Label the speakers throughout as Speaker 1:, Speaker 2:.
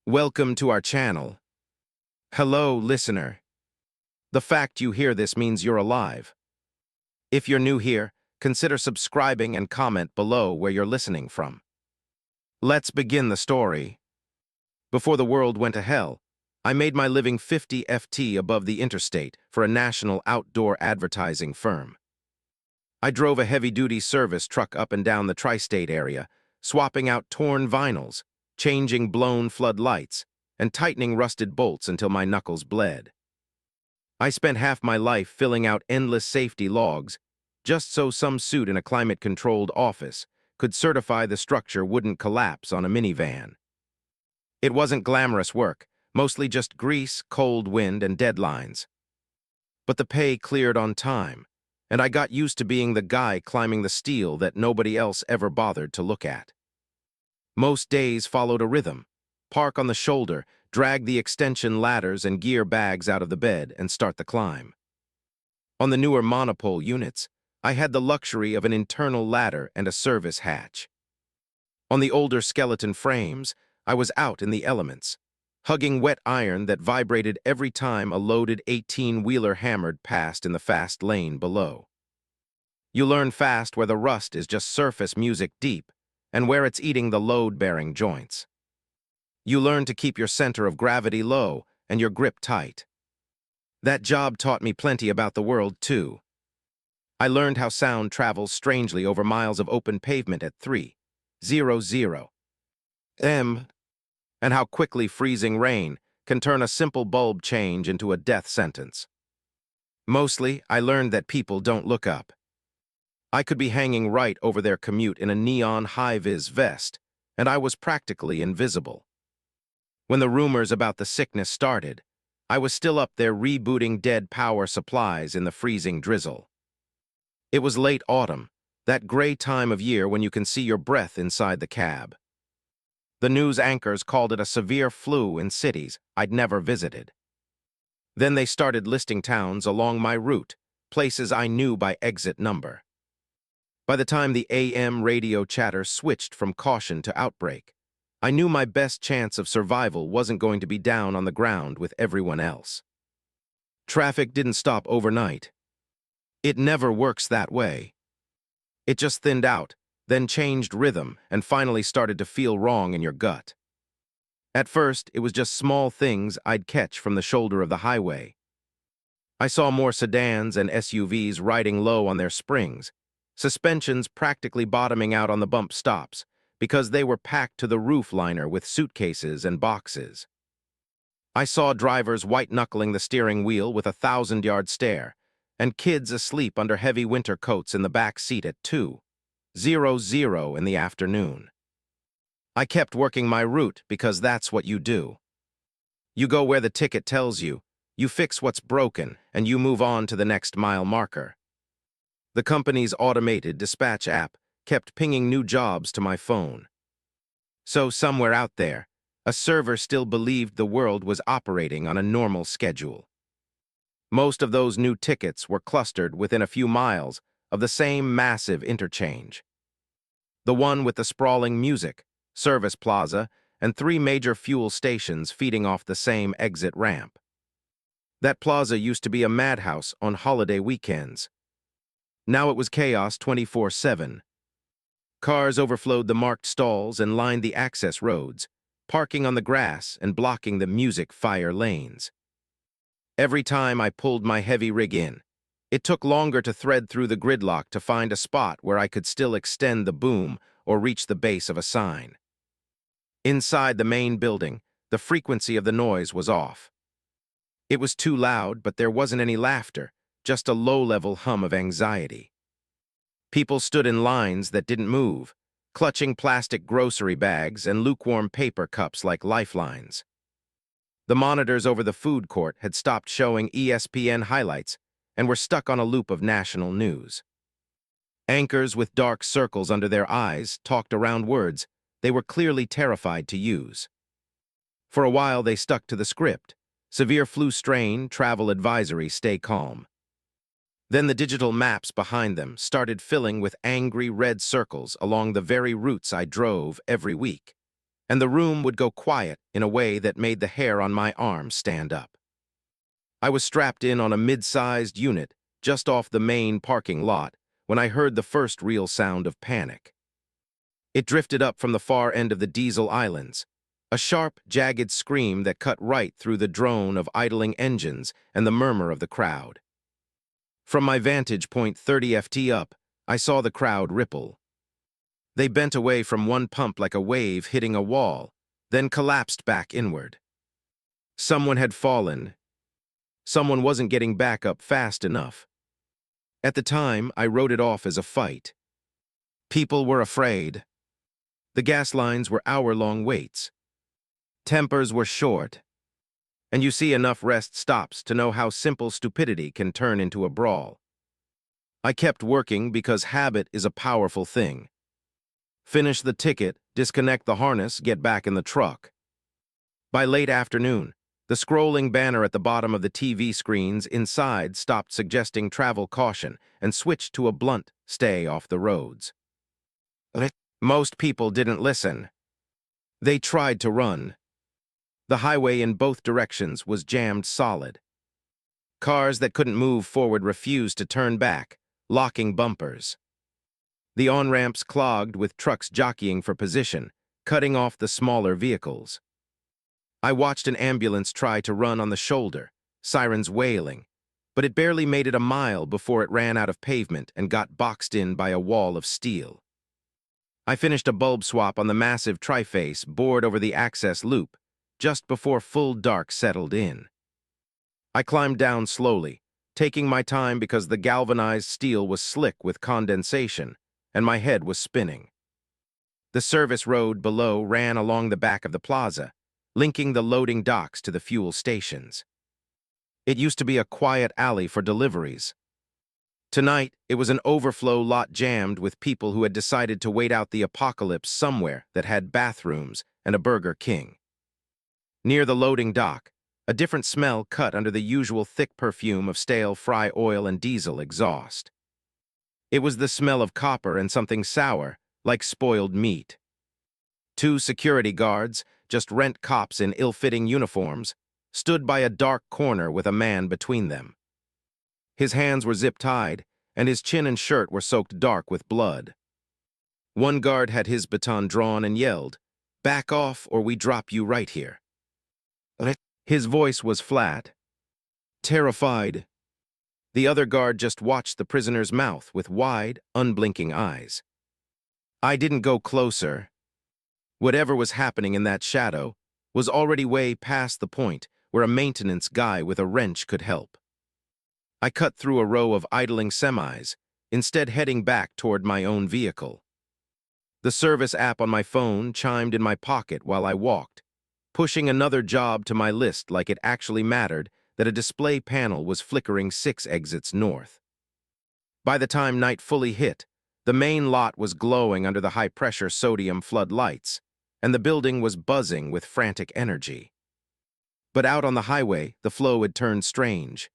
Speaker 1: Welcome to our channel. Hello, listener. The fact you hear this means you're alive. If you're new here, consider subscribing and comment below where you're listening from. Let's begin the story. Before the world went to hell, I made my living 50 FT above the interstate for a national outdoor advertising firm. I drove a heavy-duty service truck up and down the tri-state area, swapping out torn vinyls, changing blown floodlights, and tightening rusted bolts until my knuckles bled. I spent half my life filling out endless safety logs, just so some suit in a climate-controlled office could certify the structure wouldn't collapse on a minivan. It wasn't glamorous work, mostly just grease, cold wind, and deadlines. But the pay cleared on time, and I got used to being the guy climbing the steel that nobody else ever bothered to look at. Most days followed a rhythm. Park on the shoulder, drag the extension ladders and gear bags out of the bed, and start the climb. On the newer monopole units, I had the luxury of an internal ladder and a service hatch. On the older skeleton frames, I was out in the elements, hugging wet iron that vibrated every time a loaded 18-wheeler hammered past in the fast lane below. You learn fast where the rust is just surface music deep and where it's eating the load-bearing joints. You learn to keep your center of gravity low and your grip tight. That job taught me plenty about the world, too. I learned how sound travels strangely over miles of open pavement at 300 m, and how quickly freezing rain can turn a simple bulb change into a death sentence. Mostly, I learned that people don't look up. I could be hanging right over their commute in a neon high-vis vest, and I was practically invisible. When the rumors about the sickness started, I was still up there rebooting dead power supplies in the freezing drizzle. It was late autumn, that gray time of year when you can see your breath inside the cab. The news anchors called it a severe flu in cities I'd never visited. Then they started listing towns along my route, places I knew by exit number. By the time the AM radio chatter switched from caution to outbreak, I knew my best chance of survival wasn't going to be down on the ground with everyone else. Traffic didn't stop overnight. It never works that way. It just thinned out, then changed rhythm, and finally started to feel wrong in your gut. At first, it was just small things I'd catch from the shoulder of the highway. I saw more sedans and SUVs riding low on their springs, suspensions practically bottoming out on the bump stops because they were packed to the roof liner with suitcases and boxes. I saw drivers white-knuckling the steering wheel with a 1,000-yard stare, and kids asleep under heavy winter coats in the back seat at 2:00 in the afternoon. I kept working my route because that's what you do. You go where the ticket tells you, you fix what's broken, and you move on to the next mile marker. The company's automated dispatch app kept pinging new jobs to my phone. So somewhere out there, a server still believed the world was operating on a normal schedule. Most of those new tickets were clustered within a few miles of the same massive interchange. The one with the sprawling music, service plaza, and 3 major fuel stations feeding off the same exit ramp. That plaza used to be a madhouse on holiday weekends. Now it was chaos 24/7. Cars overflowed the marked stalls and lined the access roads, parking on the grass and blocking the music fire lanes. Every time I pulled my heavy rig in, it took longer to thread through the gridlock to find a spot where I could still extend the boom or reach the base of a sign. Inside the main building, the frequency of the noise was off. It was too loud, but there wasn't any laughter, just a low-level hum of anxiety. People stood in lines that didn't move, clutching plastic grocery bags and lukewarm paper cups like lifelines. The monitors over the food court had stopped showing ESPN highlights and were stuck on a loop of national news. Anchors with dark circles under their eyes talked around words they were clearly terrified to use. For a while they stuck to the script: severe flu strain, travel advisory, stay calm. Then the digital maps behind them started filling with angry red circles along the very routes I drove every week. and the room would go quiet in a way that made the hair on my arm stand up. I was strapped in on a mid-sized unit just off the main parking lot when I heard the first real sound of panic. It drifted up from the far end of the Diesel Islands, a sharp, jagged scream that cut right through the drone of idling engines and the murmur of the crowd. From my vantage point 30 ft up, I saw the crowd ripple. They bent away from one pump like a wave hitting a wall, then collapsed back inward. Someone had fallen. Someone wasn't getting back up fast enough. At the time, I wrote it off as a fight. People were afraid. The gas lines were hour-long waits. Tempers were short. And you see enough rest stops to know how simple stupidity can turn into a brawl. I kept working because habit is a powerful thing. Finish the ticket, disconnect the harness, get back in the truck. By late afternoon, the scrolling banner at the bottom of the TV screens inside stopped suggesting travel caution and switched to a blunt stay off the roads. Most people didn't listen. They tried to run. The highway in both directions was jammed solid. Cars that couldn't move forward refused to turn back, locking bumpers. The on-ramps clogged with trucks jockeying for position, cutting off the smaller vehicles. I watched an ambulance try to run on the shoulder, sirens wailing, but it barely made it a mile before it ran out of pavement and got boxed in by a wall of steel. I finished a bulb swap on the massive triface bored over the access loop, just before full dark settled in. I climbed down slowly, taking my time because the galvanized steel was slick with condensation, and my head was spinning. The service road below ran along the back of the plaza, linking the loading docks to the fuel stations. It used to be a quiet alley for deliveries. Tonight, it was an overflow lot jammed with people who had decided to wait out the apocalypse somewhere that had bathrooms and a Burger King. Near the loading dock, a different smell cut under the usual thick perfume of stale fry oil and diesel exhaust. It was the smell of copper and something sour, like spoiled meat. Two security guards, just rent cops in ill-fitting uniforms, stood by a dark corner with a man between them. His hands were zip-tied, and his chin and shirt were soaked dark with blood. One guard had his baton drawn and yelled, "Back off or we drop you right here." His voice was flat, terrified. The other guard just watched the prisoner's mouth with wide, unblinking eyes. I didn't go closer. Whatever was happening in that shadow was already way past the point where a maintenance guy with a wrench could help. I cut through a row of idling semis, instead heading back toward my own vehicle. The service app on my phone chimed in my pocket while I walked, pushing another job to my list like it actually mattered that a display panel was flickering 6 exits north. By the time night fully hit, the main lot was glowing under the high-pressure sodium floodlights, and the building was buzzing with frantic energy. But out on the highway, the flow had turned strange.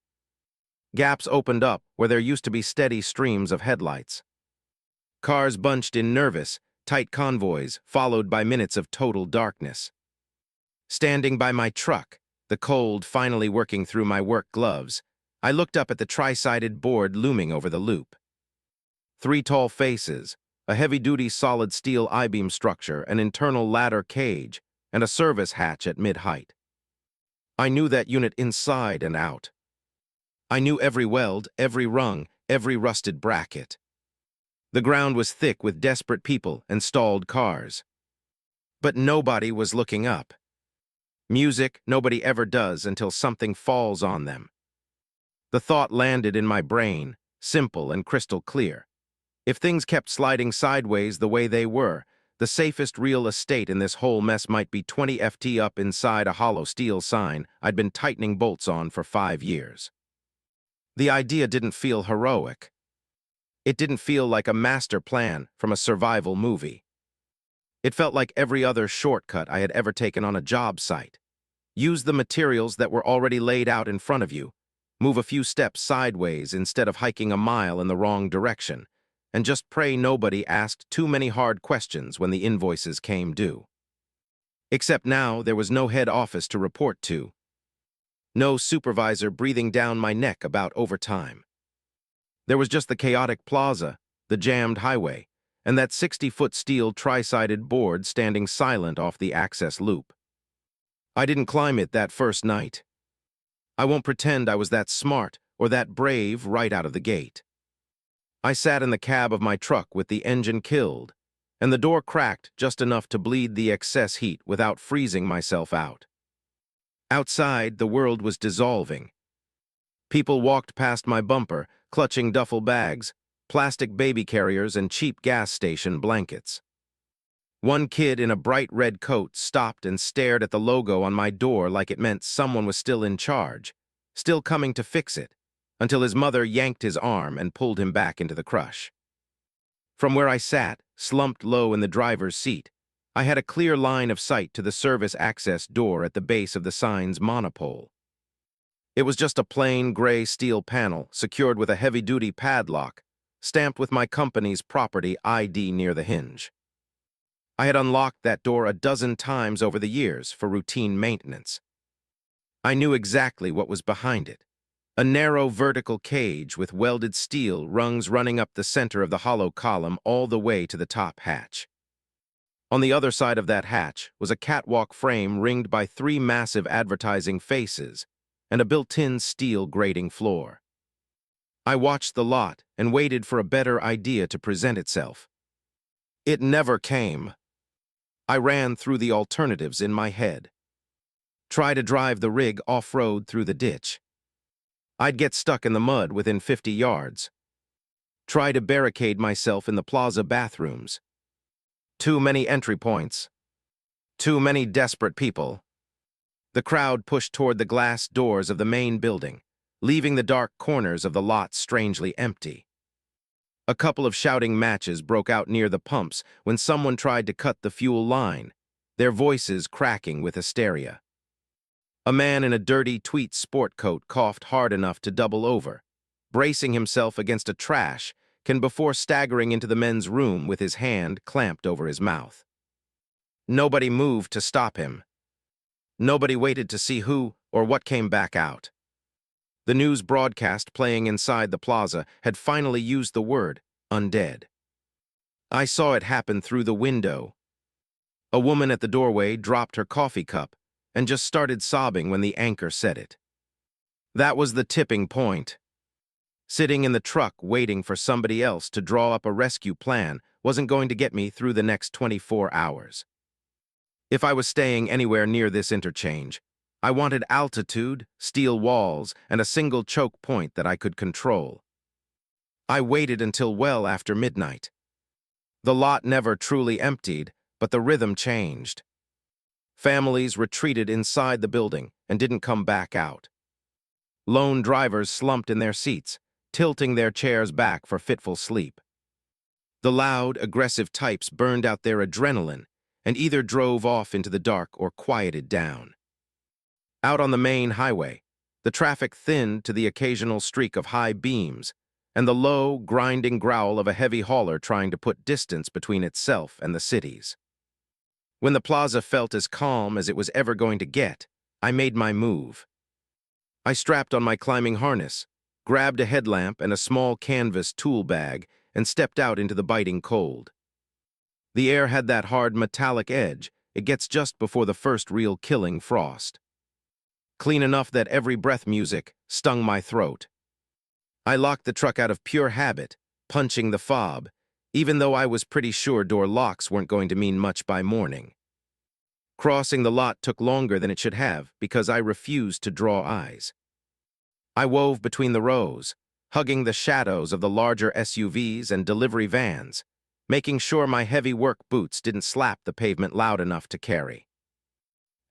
Speaker 1: Gaps opened up where there used to be steady streams of headlights. Cars bunched in nervous, tight convoys, followed by minutes of total darkness. Standing by my truck, the cold finally working through my work gloves, I looked up at the tri-sided board looming over the loop. 3 tall faces, a heavy-duty solid steel I-beam structure, an internal ladder cage, and a service hatch at mid-height. I knew that unit inside and out. I knew every weld, every rung, every rusted bracket. The ground was thick with desperate people and stalled cars. But nobody was looking up. Music nobody ever does until something falls on them. The thought landed in my brain, simple and crystal clear. If things kept sliding sideways the way they were, the safest real estate in this whole mess might be 20 ft up inside a hollow steel sign I'd been tightening bolts on for 5 years. The idea didn't feel heroic. It didn't feel like a master plan from a survival movie. It felt like every other shortcut I had ever taken on a job site. Use the materials that were already laid out in front of you, move a few steps sideways instead of hiking a mile in the wrong direction, and just pray nobody asked too many hard questions when the invoices came due. Except now there was no head office to report to, no supervisor breathing down my neck about overtime. There was just the chaotic plaza, the jammed highway, and that 60-foot steel tri-sided board standing silent off the access loop. I didn't climb it that first night. I won't pretend I was that smart or that brave right out of the gate. I sat in the cab of my truck with the engine killed, and the door cracked just enough to bleed the excess heat without freezing myself out. Outside, the world was dissolving. People walked past my bumper, clutching duffel bags, plastic baby carriers, and cheap gas station blankets. One kid in a bright red coat stopped and stared at the logo on my door like it meant someone was still in charge, still coming to fix it, until his mother yanked his arm and pulled him back into the crush. From where I sat, slumped low in the driver's seat, I had a clear line of sight to the service access door at the base of the sign's monopole. It was just a plain gray steel panel secured with a heavy-duty padlock, stamped with my company's property ID near the hinge. I had unlocked that door a dozen times over the years for routine maintenance. I knew exactly what was behind it. A narrow vertical cage with welded steel rungs running up the center of the hollow column all the way to the top hatch. On the other side of that hatch was a catwalk frame ringed by 3 massive advertising faces and a built-in steel grating floor. I watched the lot and waited for a better idea to present itself. It never came. I ran through the alternatives in my head. Try to drive the rig off-road through the ditch. I'd get stuck in the mud within 50 yards. Try to barricade myself in the plaza bathrooms. Too many entry points. Too many desperate people. The crowd pushed toward the glass doors of the main building, leaving the dark corners of the lot strangely empty. A couple of shouting matches broke out near the pumps when someone tried to cut the fuel line, their voices cracking with hysteria. A man in a dirty tweed sport coat coughed hard enough to double over, bracing himself against a trash can before staggering into the men's room with his hand clamped over his mouth. Nobody moved to stop him. Nobody waited to see who or what came back out. The news broadcast playing inside the plaza had finally used the word undead. I saw it happen through the window. A woman at the doorway dropped her coffee cup and just started sobbing when the anchor said it. That was the tipping point. Sitting in the truck waiting for somebody else to draw up a rescue plan wasn't going to get me through the next 24 hours. If I was staying anywhere near this interchange, I wanted altitude, steel walls, and a single choke point that I could control. I waited until well after midnight. The lot never truly emptied, but the rhythm changed. Families retreated inside the building and didn't come back out. Lone drivers slumped in their seats, tilting their chairs back for fitful sleep. The loud, aggressive types burned out their adrenaline and either drove off into the dark or quieted down. Out on the main highway, the traffic thinned to the occasional streak of high beams and the low, grinding growl of a heavy hauler trying to put distance between itself and the cities. When the plaza felt as calm as it was ever going to get, I made my move. I strapped on my climbing harness, grabbed a headlamp and a small canvas tool bag, and stepped out into the biting cold. The air had that hard metallic edge it gets just before the first real killing frost. Clean enough that every breath music stung my throat. I locked the truck out of pure habit, punching the fob, even though I was pretty sure door locks weren't going to mean much by morning. Crossing the lot took longer than it should have because I refused to draw eyes. I wove between the rows, hugging the shadows of the larger SUVs and delivery vans, making sure my heavy work boots didn't slap the pavement loud enough to carry.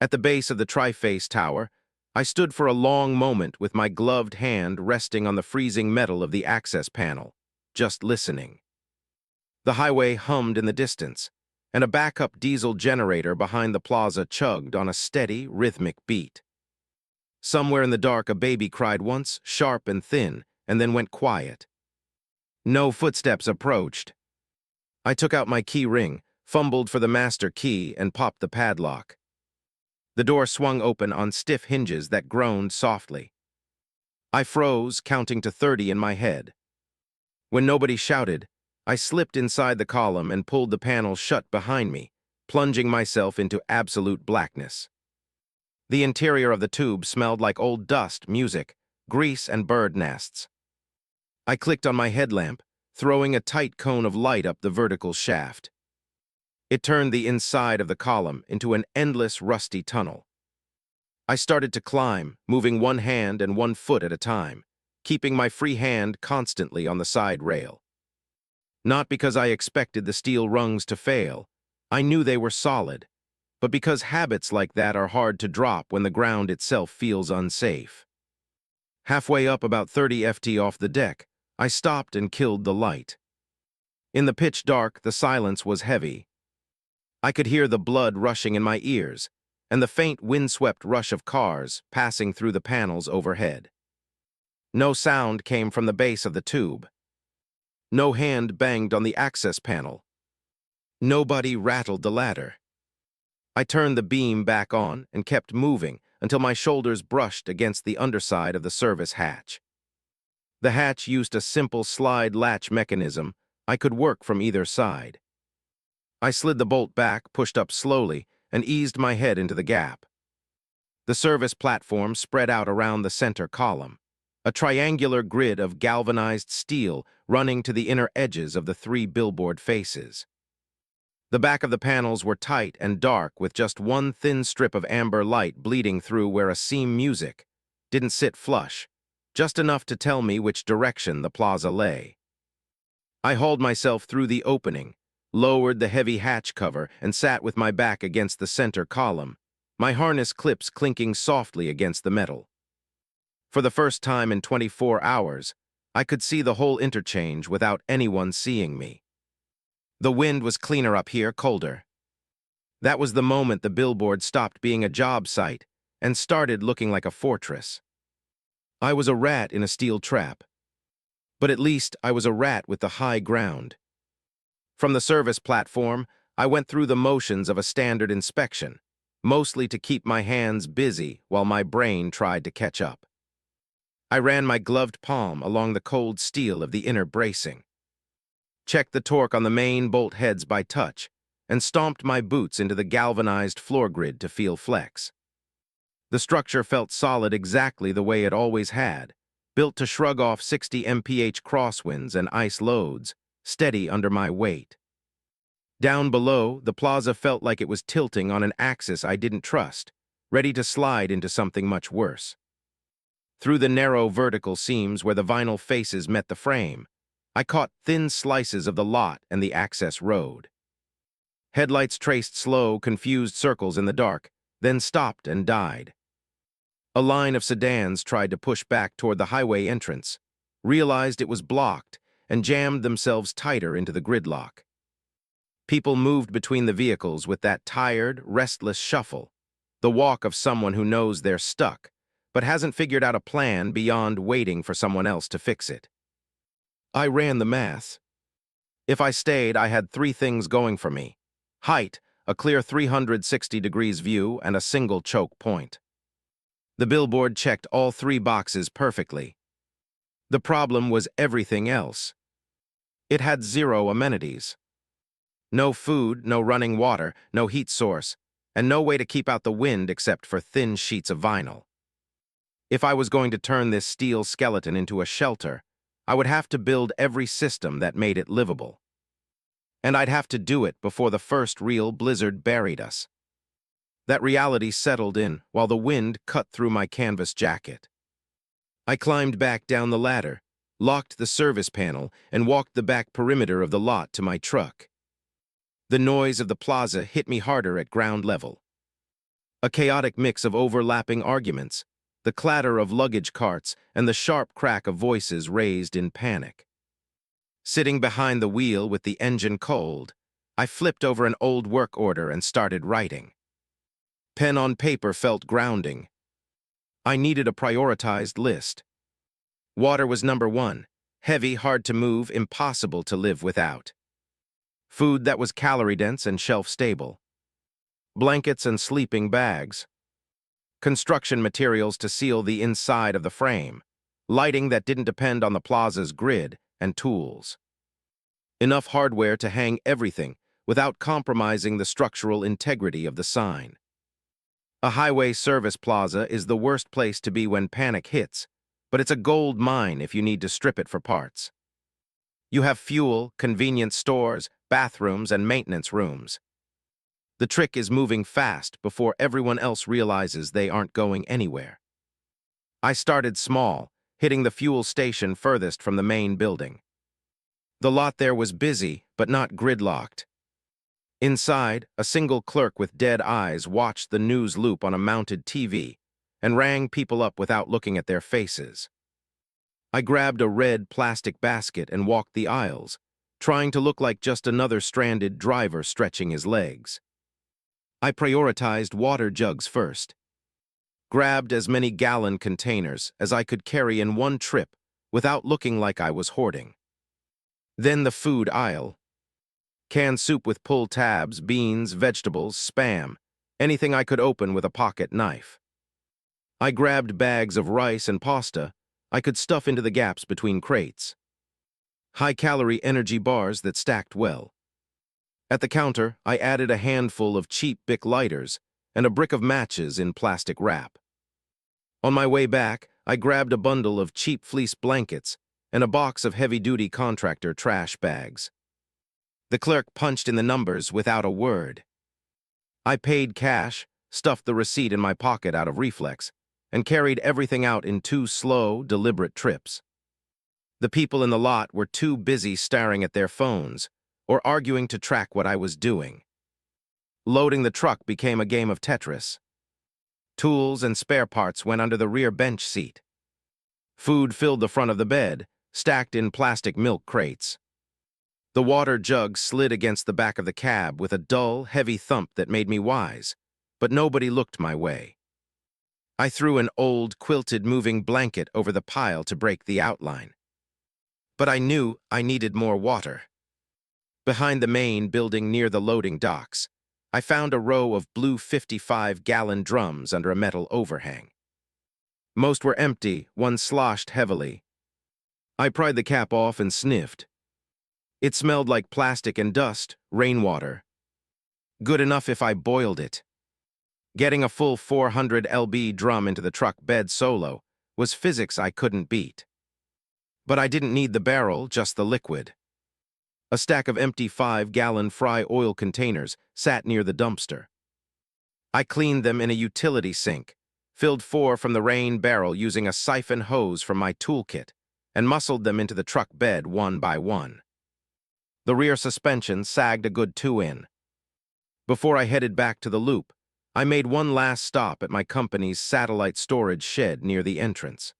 Speaker 1: At the base of the tri-face tower, I stood for a long moment with my gloved hand resting on the freezing metal of the access panel, just listening. The highway hummed in the distance, and a backup diesel generator behind the plaza chugged on a steady, rhythmic beat. Somewhere in the dark, a baby cried once, sharp and thin, and then went quiet. No footsteps approached. I took out my key ring, fumbled for the master key, and popped the padlock. The door swung open on stiff hinges that groaned softly. I froze, counting to 30 in my head. When nobody shouted, I slipped inside the column and pulled the panel shut behind me, plunging myself into absolute blackness. The interior of the tube smelled like old dust, music, grease, and bird nests. I clicked on my headlamp, throwing a tight cone of light up the vertical shaft. It turned the inside of the column into an endless, rusty tunnel. I started to climb, moving one hand and one foot at a time, keeping my free hand constantly on the side rail. Not because I expected the steel rungs to fail. I knew they were solid, but because habits like that are hard to drop when the ground itself feels unsafe. Halfway up, about 30 ft off the deck, I stopped and killed the light. In the pitch dark, the silence was heavy. I could hear the blood rushing in my ears, and the faint windswept rush of cars passing through the panels overhead. No sound came from the base of the tube. No hand banged on the access panel. Nobody rattled the ladder. I turned the beam back on and kept moving until my shoulders brushed against the underside of the service hatch. The hatch used a simple slide latch mechanism. I could work from either side. I slid the bolt back, pushed up slowly, and eased my head into the gap. The service platform spread out around the center column, a triangular grid of galvanized steel running to the inner edges of the 3 billboard faces. The back of the panels were tight and dark, with just one thin strip of amber light bleeding through where a seam music didn't sit flush, just enough to tell me which direction the plaza lay. I hauled myself through the opening, lowered the heavy hatch cover, and sat with my back against the center column, my harness clips clinking softly against the metal. For the first time in 24 hours, I could see the whole interchange without anyone seeing me. The wind was cleaner up here, colder. That was the moment the billboard stopped being a job site and started looking like a fortress. I was a rat in a steel trap, but at least I was a rat with the high ground. From the service platform, I went through the motions of a standard inspection, mostly to keep my hands busy while my brain tried to catch up. I ran my gloved palm along the cold steel of the inner bracing, checked the torque on the main bolt heads by touch, and stomped my boots into the galvanized floor grid to feel flex. The structure felt solid exactly the way it always had, built to shrug off 60 mph crosswinds and ice loads, steady under my weight. Down below, the plaza felt like it was tilting on an axis I didn't trust, ready to slide into something much worse. Through the narrow vertical seams where the vinyl faces met the frame, I caught thin slices of the lot and the access road. Headlights traced slow, confused circles in the dark, then stopped and died. A line of sedans tried to push back toward the highway entrance, realized it was blocked, and jammed themselves tighter into the gridlock. People moved between the vehicles with that tired, restless shuffle, the walk of someone who knows they're stuck, but hasn't figured out a plan beyond waiting for someone else to fix it. I ran the math. If I stayed, I had 3 things going for me: height, a clear 360 degrees view, and a single choke point. The billboard checked all 3 boxes perfectly. The problem was everything else. It had 0 amenities. No food, no running water, no heat source, and no way to keep out the wind except for thin sheets of vinyl. If I was going to turn this steel skeleton into a shelter, I would have to build every system that made it livable. And I'd have to do it before the first real blizzard buried us. That reality settled in while the wind cut through my canvas jacket. I climbed back down the ladder, locked the service panel, and walked the back perimeter of the lot to my truck. The noise of the plaza hit me harder at ground level. A chaotic mix of overlapping arguments, the clatter of luggage carts, and the sharp crack of voices raised in panic. Sitting behind the wheel with the engine cold, I flipped over an old work order and started writing. Pen on paper felt grounding. I needed a prioritized list. Water was number 1, heavy, hard to move, impossible to live without. Food that was calorie-dense and shelf-stable. Blankets and sleeping bags, construction materials to seal the inside of the frame, lighting that didn't depend on the plaza's grid, and tools. Enough hardware to hang everything without compromising the structural integrity of the sign. A highway service plaza is the worst place to be when panic hits, but it's a gold mine if you need to strip it for parts. You have fuel, convenience stores, bathrooms, and maintenance rooms. The trick is moving fast before everyone else realizes they aren't going anywhere. I started small, hitting the fuel station furthest from the main building. The lot there was busy, but not gridlocked. Inside, a single clerk with dead eyes watched the news loop on a mounted TV and rang people up without looking at their faces. I grabbed a red plastic basket and walked the aisles, trying to look like just another stranded driver stretching his legs. I prioritized water jugs first. Grabbed as many gallon containers as I could carry in one trip without looking like I was hoarding. Then the food aisle. Canned soup with pull tabs, beans, vegetables, Spam, anything I could open with a pocket knife. I grabbed bags of rice and pasta I could stuff into the gaps between crates. High-calorie energy bars that stacked well. At the counter, I added a handful of cheap Bic lighters and a brick of matches in plastic wrap. On my way back, I grabbed a bundle of cheap fleece blankets and a box of heavy-duty contractor trash bags. The clerk punched in the numbers without a word. I paid cash, stuffed the receipt in my pocket out of reflex, and carried everything out in 2 slow, deliberate trips. The people in the lot were too busy staring at their phones or arguing to track what I was doing. Loading the truck became a game of Tetris. Tools and spare parts went under the rear bench seat. Food filled the front of the bed, stacked in plastic milk crates. The water jug slid against the back of the cab with a dull, heavy thump that made me wise, but nobody looked my way. I threw an old, quilted moving blanket over the pile to break the outline. But I knew I needed more water. Behind the main building near the loading docks, I found a row of blue 55-gallon drums under a metal overhang. Most were empty, one sloshed heavily. I pried the cap off and sniffed. It smelled like plastic and dust, rainwater. Good enough if I boiled it. Getting a full 400 lb drum into the truck bed solo was physics I couldn't beat. But I didn't need the barrel, just the liquid. A stack of empty 5-gallon fry oil containers sat near the dumpster. I cleaned them in a utility sink, filled 4 from the rain barrel using a siphon hose from my toolkit, and muscled them into the truck bed one by one. The rear suspension sagged a good 2 in. Before I headed back to the loop, I made one last stop at my company's satellite storage shed near the entrance.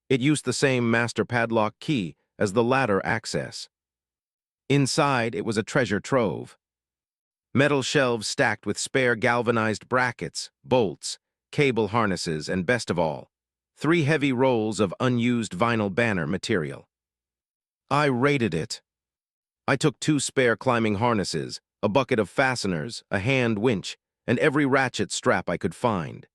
Speaker 1: It used the same master padlock key as the ladder access. Inside, it was a treasure trove. Metal shelves stacked with spare galvanized brackets, bolts, cable harnesses, and best of all, 3 heavy rolls of unused vinyl banner material. I rated it. I took 2 spare climbing harnesses, a bucket of fasteners, a hand winch, and every ratchet strap I could find.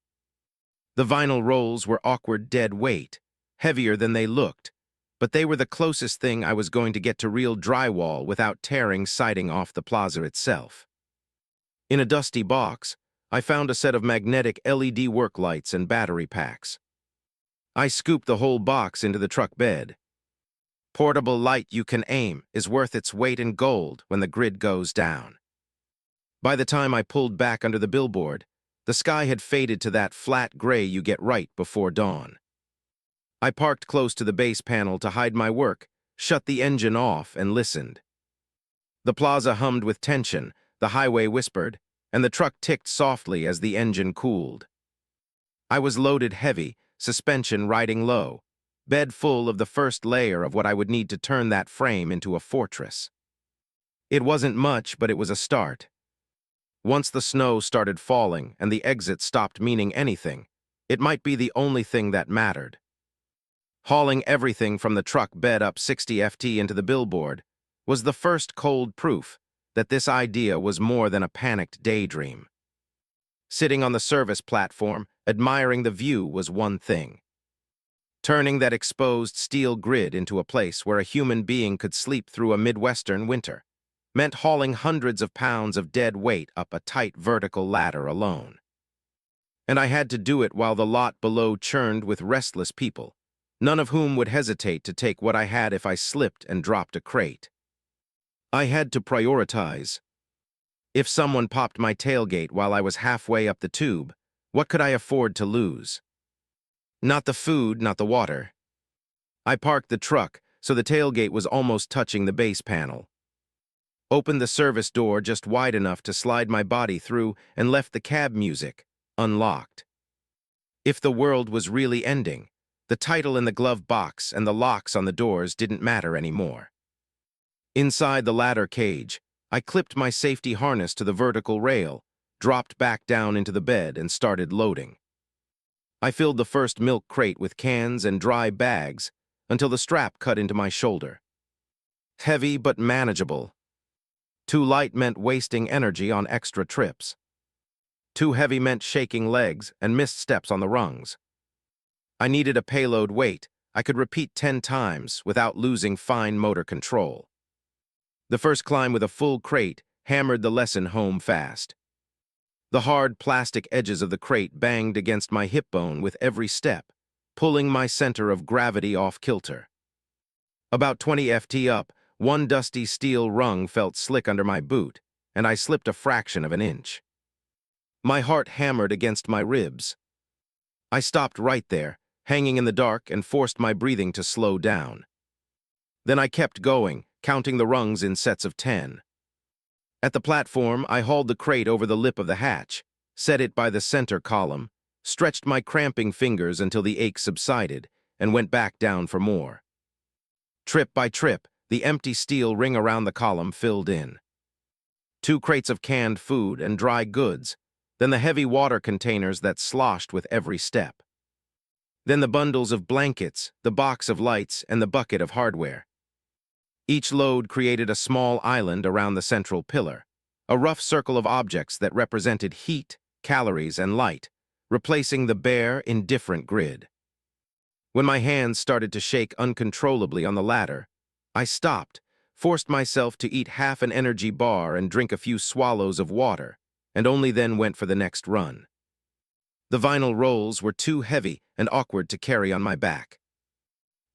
Speaker 1: The vinyl rolls were awkward dead weight, heavier than they looked, but they were the closest thing I was going to get to real drywall without tearing siding off the plaza itself. In a dusty box, I found a set of magnetic LED work lights and battery packs. I scooped the whole box into the truck bed. Portable light you can aim is worth its weight in gold when the grid goes down. By the time I pulled back under the billboard, the sky had faded to that flat gray you get right before dawn. I parked close to the base panel to hide my work, shut the engine off, and listened. The plaza hummed with tension, the highway whispered, and the truck ticked softly as the engine cooled. I was loaded heavy, suspension riding low, bed full of the first layer of what I would need to turn that frame into a fortress. It wasn't much, but it was a start. Once the snow started falling and the exit stopped meaning anything, it might be the only thing that mattered. Hauling everything from the truck bed up 60 ft into the billboard was the first cold proof that this idea was more than a panicked daydream. Sitting on the service platform, admiring the view was one thing. Turning that exposed steel grid into a place where a human being could sleep through a Midwestern winter meant hauling hundreds of pounds of dead weight up a tight vertical ladder alone. And I had to do it while the lot below churned with restless people, none of whom would hesitate to take what I had if I slipped and dropped a crate. I had to prioritize. If someone popped my tailgate while I was halfway up the tube, what could I afford to lose? Not the food, not the water. I parked the truck so the tailgate was almost touching the base panel. Opened the service door just wide enough to slide my body through and left the cab music unlocked. If the world was really ending, the title in the glove box and the locks on the doors didn't matter anymore. Inside the ladder cage, I clipped my safety harness to the vertical rail, dropped back down into the bed, and started loading. I filled the first milk crate with cans and dry bags until the strap cut into my shoulder. Heavy but manageable. Too light meant wasting energy on extra trips. Too heavy meant shaking legs and missed steps on the rungs. I needed a payload weight I could repeat 10 times without losing fine motor control. The first climb with a full crate hammered the lesson home fast. The hard plastic edges of the crate banged against my hip bone with every step, pulling my center of gravity off kilter. About 20 ft up, one dusty steel rung felt slick under my boot, and I slipped a fraction of an inch. My heart hammered against my ribs. I stopped right there, hanging in the dark, and forced my breathing to slow down. Then I kept going, counting the rungs in sets of 10. At the platform, I hauled the crate over the lip of the hatch, set it by the center column, stretched my cramping fingers until the ache subsided, and went back down for more. Trip by trip, the empty steel ring around the column filled in. 2 crates of canned food and dry goods, then the heavy water containers that sloshed with every step. Then the bundles of blankets, the box of lights, and the bucket of hardware. Each load created a small island around the central pillar, a rough circle of objects that represented heat, calories, and light, replacing the bare, indifferent grid. When my hands started to shake uncontrollably on the ladder, I stopped, forced myself to eat half an energy bar and drink a few swallows of water, and only then went for the next run. The vinyl rolls were too heavy and awkward to carry on my back.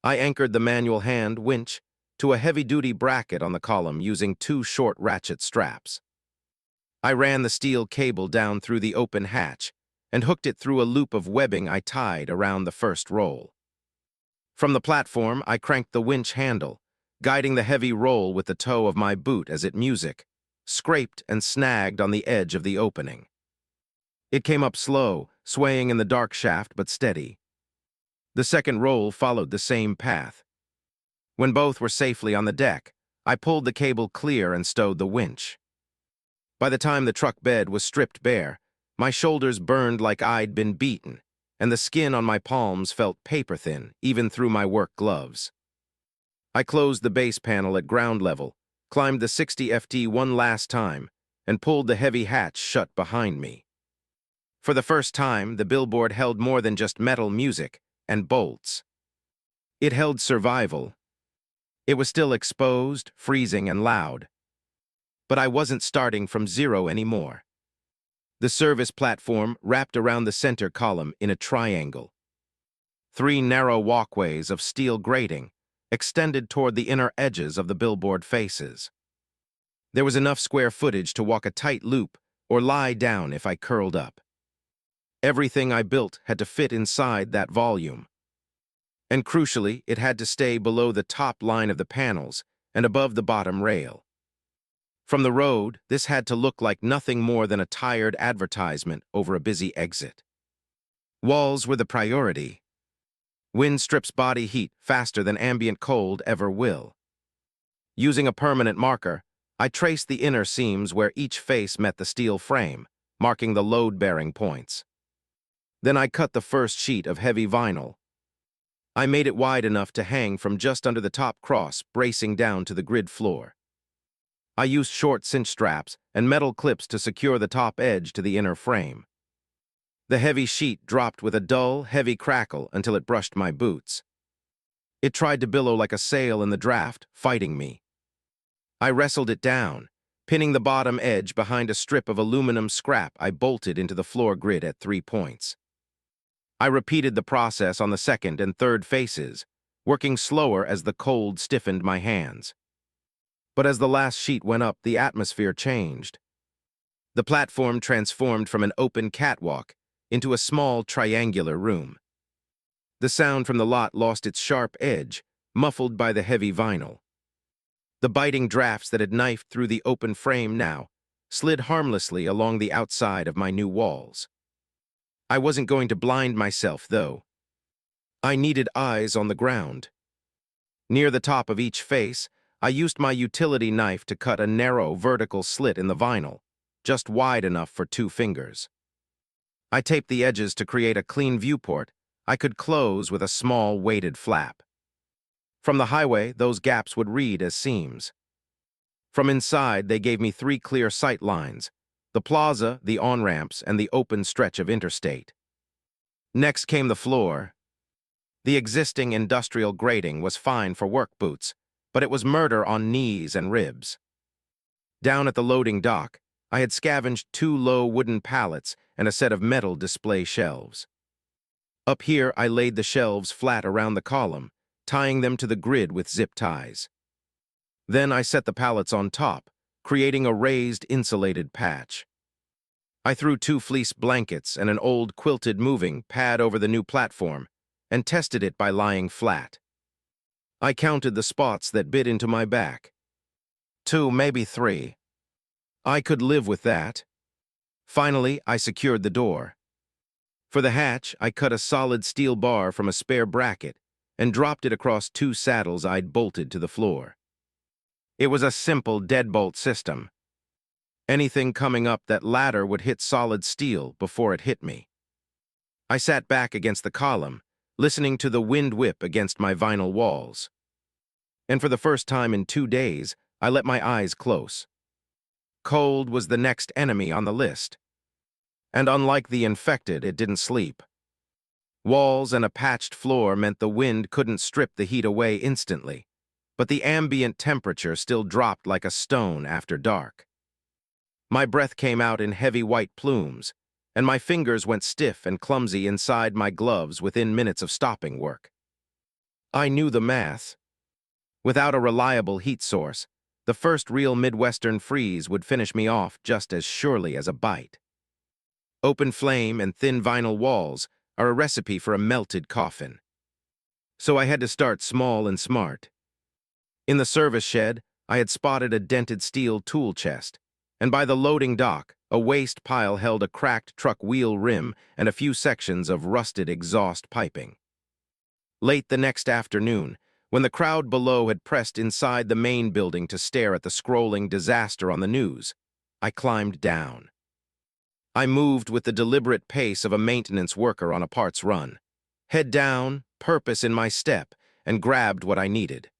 Speaker 1: I anchored the manual hand winch to a heavy-duty bracket on the column using 2 short ratchet straps. I ran the steel cable down through the open hatch and hooked it through a loop of webbing I tied around the first roll. From the platform, I cranked the winch handle, guiding the heavy roll with the toe of my boot as it scraped and snagged on the edge of the opening. It came up slow, swaying in the dark shaft but steady. The second roll followed the same path. When both were safely on the deck, I pulled the cable clear and stowed the winch. By the time the truck bed was stripped bare, my shoulders burned like I'd been beaten, and the skin on my palms felt paper-thin, even through my work gloves. I closed the base panel at ground level, climbed the 60 ft one last time, and pulled the heavy hatch shut behind me. For the first time, the Billboard held more than just metal music and bolts. It held survival. It was still exposed, freezing, and loud. But I wasn't starting from zero anymore. The service platform wrapped around the center column in a triangle. 3 narrow walkways of steel grating extended toward the inner edges of the Billboard faces. There was enough square footage to walk a tight loop or lie down if I curled up. Everything I built had to fit inside that volume. And crucially, it had to stay below the top line of the panels and above the bottom rail. From the road, this had to look like nothing more than a tired advertisement over a busy exit. Walls were the priority. Wind strips body heat faster than ambient cold ever will. Using a permanent marker, I traced the inner seams where each face met the steel frame, marking the load-bearing points. Then I cut the first sheet of heavy vinyl. I made it wide enough to hang from just under the top cross, bracing down to the grid floor. I used short cinch straps and metal clips to secure the top edge to the inner frame. The heavy sheet dropped with a dull, heavy crackle until it brushed my boots. It tried to billow like a sail in the draft, fighting me. I wrestled it down, pinning the bottom edge behind a strip of aluminum scrap I bolted into the floor grid at 3 points. I repeated the process on the second and third faces, working slower as the cold stiffened my hands. But as the last sheet went up, the atmosphere changed. The platform transformed from an open catwalk into a small triangular room. The sound from the lot lost its sharp edge, muffled by the heavy vinyl. The biting drafts that had knifed through the open frame now slid harmlessly along the outside of my new walls. I wasn't going to blind myself, though. I needed eyes on the ground. Near the top of each face, I used my utility knife to cut a narrow vertical slit in the vinyl, just wide enough for 2 fingers. I taped the edges to create a clean viewport I could close with a small weighted flap. From the highway, those gaps would read as seams. From inside, they gave me 3 clear sight lines: the plaza, the on-ramps, and the open stretch of interstate. Next came the floor. The existing industrial grating was fine for work boots, but it was murder on knees and ribs. Down at the loading dock, I had scavenged 2 low wooden pallets and a set of metal display shelves. Up here, I laid the shelves flat around the column, tying them to the grid with zip ties. Then I set the pallets on top, creating a raised, insulated patch. I threw 2 fleece blankets and an old quilted moving pad over the new platform and tested it by lying flat. I counted the spots that bit into my back. 2, maybe 3. I could live with that. Finally, I secured the door. For the hatch, I cut a solid steel bar from a spare bracket and dropped it across 2 saddles I'd bolted to the floor. It was a simple deadbolt system. Anything coming up that ladder would hit solid steel before it hit me. I sat back against the column, listening to the wind whip against my vinyl walls. And for the first time in 2 days, I let my eyes close. Cold was the next enemy on the list. And unlike the infected, it didn't sleep. Walls and a patched floor meant the wind couldn't strip the heat away instantly, but the ambient temperature still dropped like a stone after dark. My breath came out in heavy white plumes, and my fingers went stiff and clumsy inside my gloves within minutes of stopping work. I knew the math. Without a reliable heat source, the first real Midwestern freeze would finish me off just as surely as a bite. Open flame and thin vinyl walls are a recipe for a melted coffin. So I had to start small and smart. In the service shed, I had spotted a dented steel tool chest, and by the loading dock, a waste pile held a cracked truck wheel rim and a few sections of rusted exhaust piping. Late the next afternoon, when the crowd below had pressed inside the main building to stare at the scrolling disaster on the news, I climbed down. I moved with the deliberate pace of a maintenance worker on a parts run. Head down, purpose in my step, and grabbed what I needed.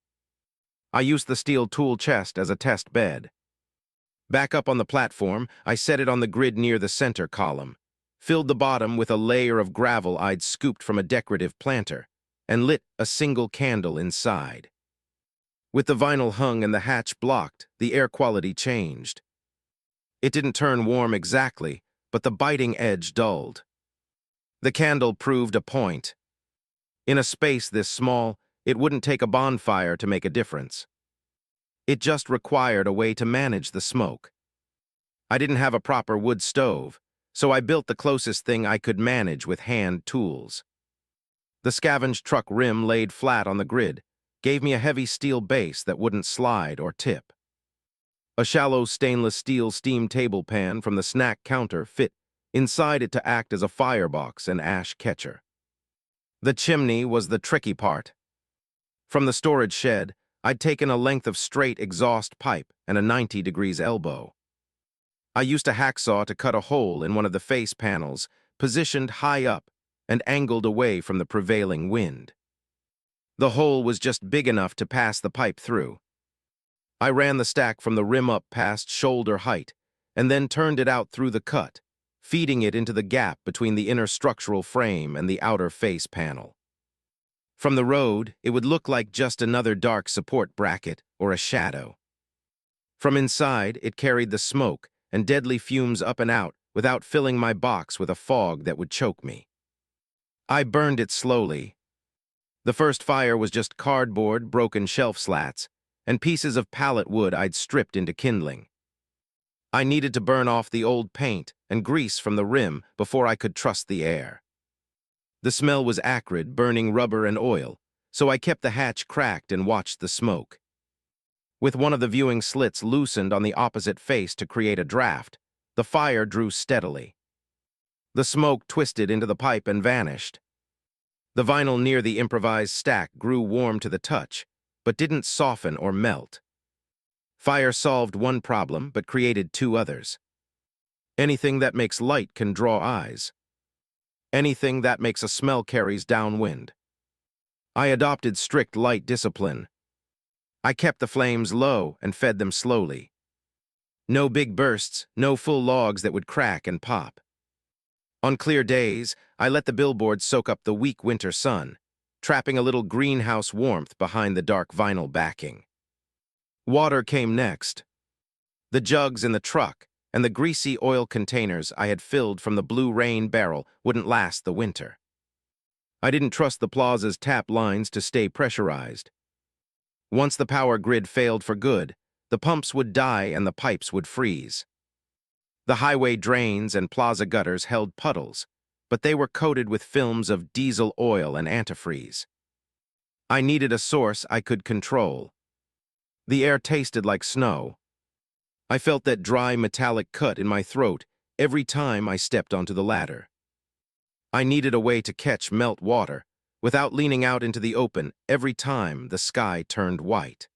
Speaker 1: I used the steel tool chest as a test bed. Back up on the platform, I set it on the grid near the center column, filled the bottom with a layer of gravel I'd scooped from a decorative planter, and lit a single candle inside. With the vinyl hung and the hatch blocked, the air quality changed. It didn't turn warm exactly, but the biting edge dulled. The candle proved a point. In a space this small, it wouldn't take a bonfire to make a difference. It just required a way to manage the smoke. I didn't have a proper wood stove, so I built the closest thing I could manage with hand tools. The scavenged truck rim laid flat on the grid gave me a heavy steel base that wouldn't slide or tip. A shallow stainless steel steam table pan from the snack counter fit inside it to act as a firebox and ash catcher. The chimney was the tricky part. From the storage shed, I'd taken a length of straight exhaust pipe and a 90 degrees elbow. I used a hacksaw to cut a hole in one of the face panels, positioned high up and angled away from the prevailing wind. The hole was just big enough to pass the pipe through. I ran the stack from the rim up past shoulder height and then turned it out through the cut, feeding it into the gap between the inner structural frame and the outer face panel. From the road, it would look like just another dark support bracket or a shadow. From inside, it carried the smoke and deadly fumes up and out without filling my box with a fog that would choke me. I burned it slowly. The first fire was just cardboard, broken shelf slats, and pieces of pallet wood I'd stripped into kindling. I needed to burn off the old paint and grease from the rim before I could trust the air. The smell was acrid, burning rubber and oil, so I kept the hatch cracked and watched the smoke. With one of the viewing slits loosened on the opposite face to create a draft, the fire drew steadily. The smoke twisted into the pipe and vanished. The vinyl near the improvised stack grew warm to the touch, but didn't soften or melt. Fire solved one problem, but created two others. Anything that makes light can draw eyes. Anything that makes a smell carries downwind. I adopted strict light discipline. I kept the flames low and fed them slowly. No big bursts, no full logs that would crack and pop. On clear days, I let the billboard soak up the weak winter sun, trapping a little greenhouse warmth behind the dark vinyl backing. Water came next. The jugs in the truck and the greasy oil containers I had filled from the Blue Rain barrel wouldn't last the winter. I didn't trust the plaza's tap lines to stay pressurized. Once the power grid failed for good, the pumps would die and the pipes would freeze. The highway drains and plaza gutters held puddles, but they were coated with films of diesel oil and antifreeze. I needed a source I could control. The air tasted like snow. I felt that dry metallic cut in my throat every time I stepped onto the ladder. I needed a way to catch melt water without leaning out into the open every time the sky turned white.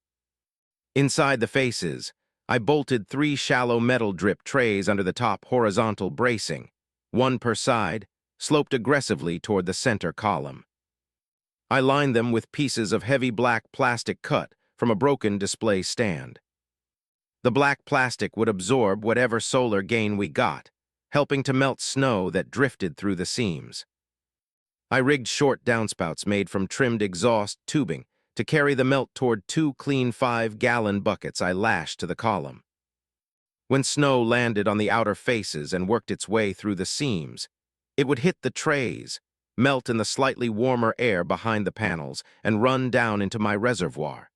Speaker 1: Inside the faces, I bolted 3 shallow metal drip trays under the top horizontal bracing, one per side, sloped aggressively toward the center column. I lined them with pieces of heavy black plastic cut from a broken display stand. The black plastic would absorb whatever solar gain we got, helping to melt snow that drifted through the seams. I rigged short downspouts made from trimmed exhaust tubing to carry the melt toward 2 clean 5-gallon buckets I lashed to the column. When snow landed on the outer faces and worked its way through the seams, it would hit the trays, melt in the slightly warmer air behind the panels, and run down into my reservoir.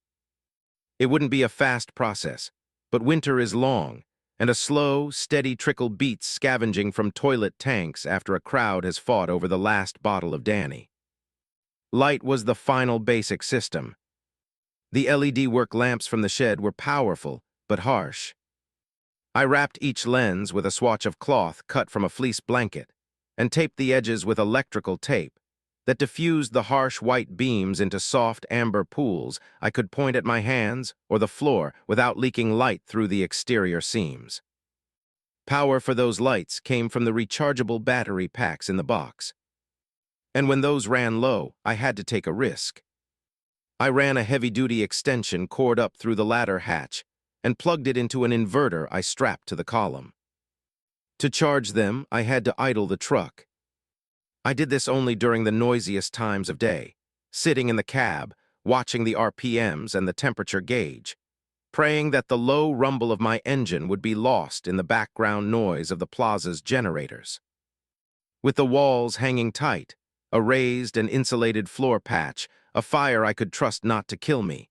Speaker 1: It wouldn't be a fast process, but winter is long, and a slow, steady trickle beats scavenging from toilet tanks after a crowd has fought over the last bottle of Danny. Light was the final basic system. The LED work lamps from the shed were powerful, but harsh. I wrapped each lens with a swatch of cloth cut from a fleece blanket and taped the edges with electrical tape that diffused the harsh white beams into soft amber pools I could point at my hands or the floor without leaking light through the exterior seams. Power for those lights came from the rechargeable battery packs in the box. And when those ran low, I had to take a risk. I ran a heavy-duty extension cord up through the ladder hatch and plugged it into an inverter I strapped to the column. To charge them, I had to idle the truck. I did this only during the noisiest times of day, sitting in the cab, watching the RPMs and the temperature gauge, praying that the low rumble of my engine would be lost in the background noise of the plaza's generators. With the walls hanging tight, a raised and insulated floor patch, a fire I could trust not to kill me,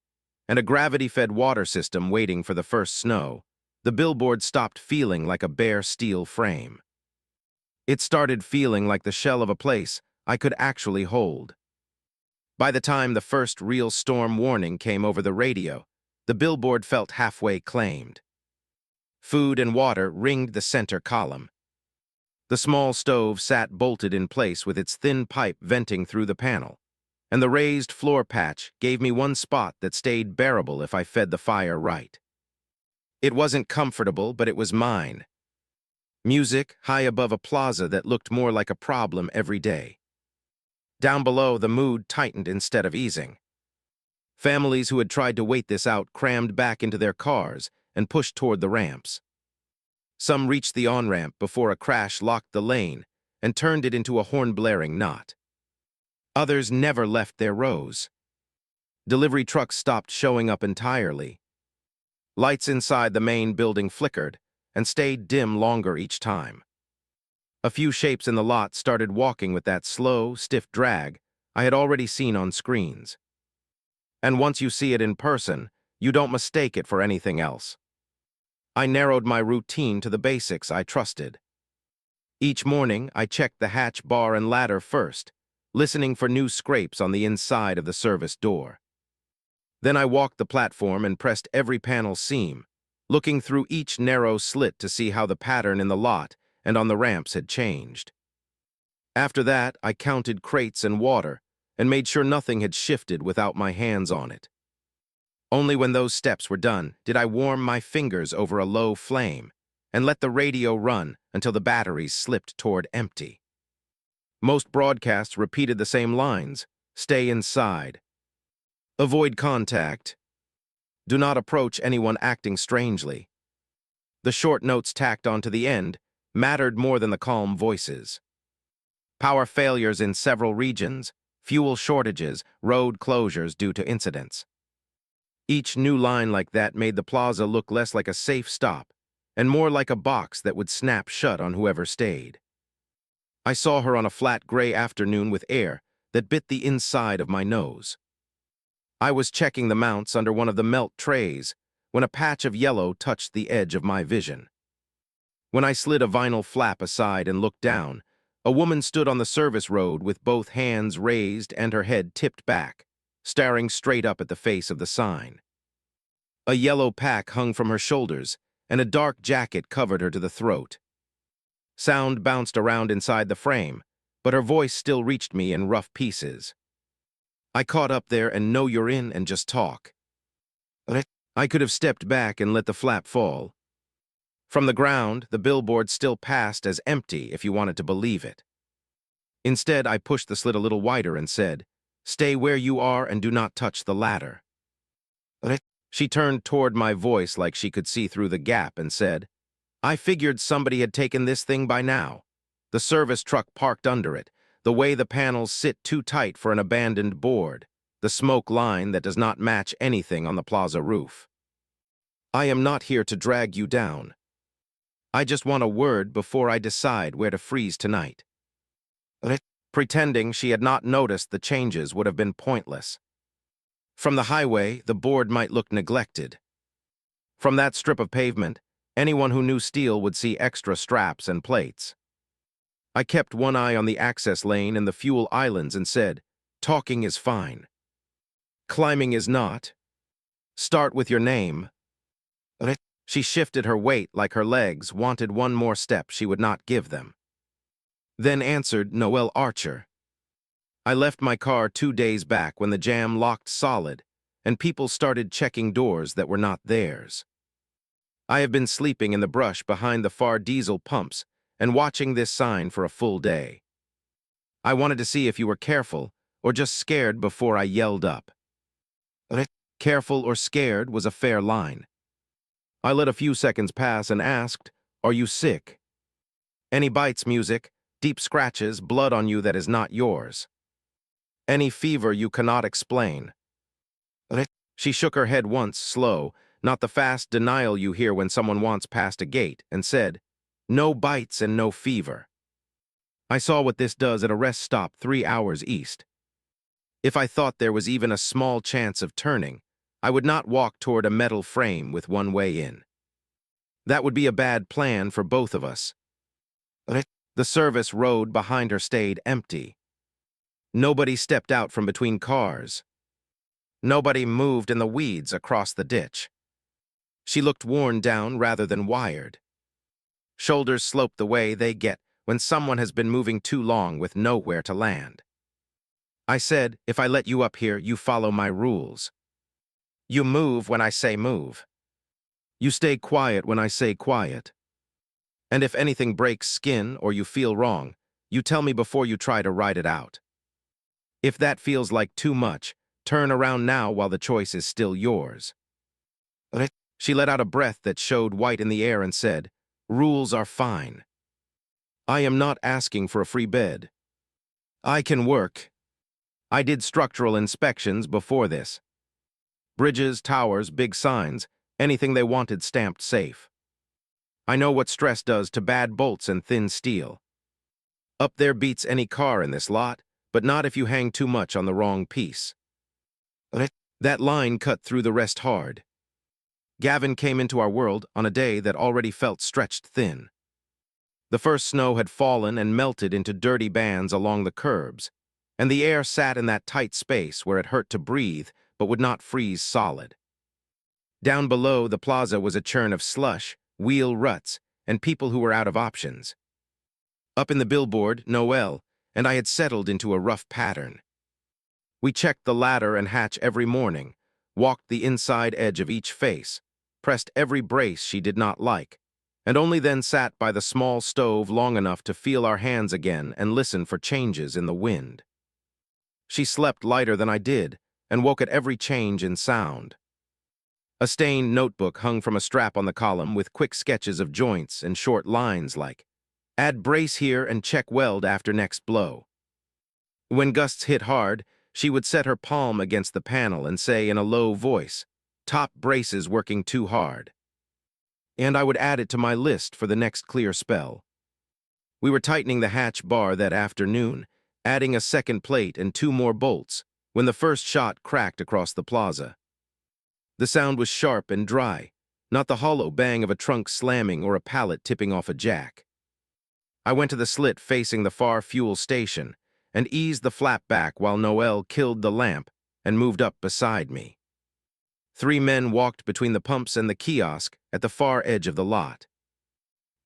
Speaker 1: and a gravity-fed water system waiting for the first snow, the billboard stopped feeling like a bare steel frame. It started feeling like the shell of a place I could actually hold. By the time the first real storm warning came over the radio, the billboard felt halfway claimed. Food and water ringed the center column. The small stove sat bolted in place with its thin pipe venting through the panel, and the raised floor patch gave me one spot that stayed bearable if I fed the fire right. It wasn't comfortable, but it was mine. Music high above a plaza that looked more like a problem every day. Down below, the mood tightened instead of easing. Families who had tried to wait this out crammed back into their cars and pushed toward the ramps. Some reached the on-ramp before a crash locked the lane and turned it into a horn-blaring knot. Others never left their rows. Delivery trucks stopped showing up entirely. Lights inside the main building flickered and stayed dim longer each time. A few shapes in the lot started walking with that slow, stiff drag I had already seen on screens. And once you see it in person, you don't mistake it for anything else. I narrowed my routine to the basics I trusted. Each morning, I checked the hatch bar and ladder first, listening for new scrapes on the inside of the service door. Then I walked the platform and pressed every panel seam, looking through each narrow slit to see how the pattern in the lot and on the ramps had changed. After that, I counted crates and water and made sure nothing had shifted without my hands on it. Only when those steps were done did I warm my fingers over a low flame and let the radio run until the batteries slipped toward empty. Most broadcasts repeated the same lines: stay inside, avoid contact, do not approach anyone acting strangely. The short notes tacked onto the end mattered more than the calm voices. Power failures in several regions, fuel shortages, road closures due to incidents. Each new line like that made the plaza look less like a safe stop and more like a box that would snap shut on whoever stayed. I saw her on a flat gray afternoon with air that bit the inside of my nose. I was checking the mounts under one of the melt trays when a patch of yellow touched the edge of my vision. When I slid a vinyl flap aside and looked down, a woman stood on the service road with both hands raised and her head tipped back, staring straight up at the face of the sign. A yellow pack hung from her shoulders, and a dark jacket covered her to the throat. Sound bounced around inside the frame, but her voice still reached me in rough pieces. I caught up there and know you're in and just talk. I could have stepped back and let the flap fall. From the ground, the billboard still passed as empty if you wanted to believe it. Instead, I pushed the slit a little wider and said, "Stay where you are and do not touch the ladder." She turned toward my voice like she could see through the gap and said, "I figured somebody had taken this thing by now. The service truck parked under it, the way the panels sit too tight for an abandoned board, the smoke line that does not match anything on the plaza roof. I am not here to drag you down. I just want a word before I decide where to freeze tonight." Pretending she had not noticed the changes would have been pointless. From the highway, the board might look neglected. From that strip of pavement, anyone who knew steel would see extra straps and plates. I kept one eye on the access lane and the fuel islands and said, "Talking is fine. Climbing is not. Start with your name." She shifted her weight like her legs wanted one more step she would not give them. Then answered, "Noel Archer." I left my car 2 days back when the jam locked solid and people started checking doors that were not theirs. I have been sleeping in the brush behind the far diesel pumps and watching this sign for a full day. I wanted to see if you were careful or just scared before I yelled up. Careful or scared was a fair line. I let a few seconds pass and asked, "Are you sick? Any bites, music, deep scratches, blood on you that is not yours? Any fever you cannot explain?" She shook her head once, slow, not the fast denial you hear when someone wants past a gate, and said, "No bites and no fever." I saw what this does at a rest stop 3 hours east. If I thought there was even a small chance of turning, I would not walk toward a metal frame with one way in. That would be a bad plan for both of us. The service road behind her stayed empty. Nobody stepped out from between cars. Nobody moved in the weeds across the ditch. She looked worn down rather than wired. Shoulders sloped the way they get when someone has been moving too long with nowhere to land. I said, "If I let you up here, you follow my rules. You move when I say move. You stay quiet when I say quiet. And if anything breaks skin or you feel wrong, you tell me before you try to ride it out. If that feels like too much, turn around now while the choice is still yours." She let out a breath that showed white in the air and said, Rules are fine. I am not asking for a free bed. I can work. I did structural inspections before this. Bridges, towers, big signs, anything they wanted stamped safe. I know what stress does to bad bolts and thin steel. Up there beats any car in this lot, but not if you hang too much on the wrong piece. That line cut through the rest hard. Gavin came into our world on a day that already felt stretched thin. The first snow had fallen and melted into dirty bands along the curbs, and the air sat in that tight space where it hurt to breathe but would not freeze solid. Down below, the plaza was a churn of slush, wheel ruts, and people who were out of options. Up in the billboard, Noel, and I had settled into a rough pattern. We checked the ladder and hatch every morning, walked the inside edge of each face, pressed every brace she did not like, and only then sat by the small stove long enough to feel our hands again and listen for changes in the wind. She slept lighter than I did, and woke at every change in sound. A stained notebook hung from a strap on the column with quick sketches of joints and short lines like, "Add brace here and check weld after next blow." When gusts hit hard, she would set her palm against the panel and say in a low voice, "Top braces working too hard." And I would add it to my list for the next clear spell. We were tightening the hatch bar that afternoon, adding a second plate and 2 more bolts, when the first shot cracked across the plaza. The sound was sharp and dry, not the hollow bang of a trunk slamming or a pallet tipping off a jack. I went to the slit facing the far fuel station and eased the flap back while Noel killed the lamp and moved up beside me. 3 men walked between the pumps and the kiosk at the far edge of the lot.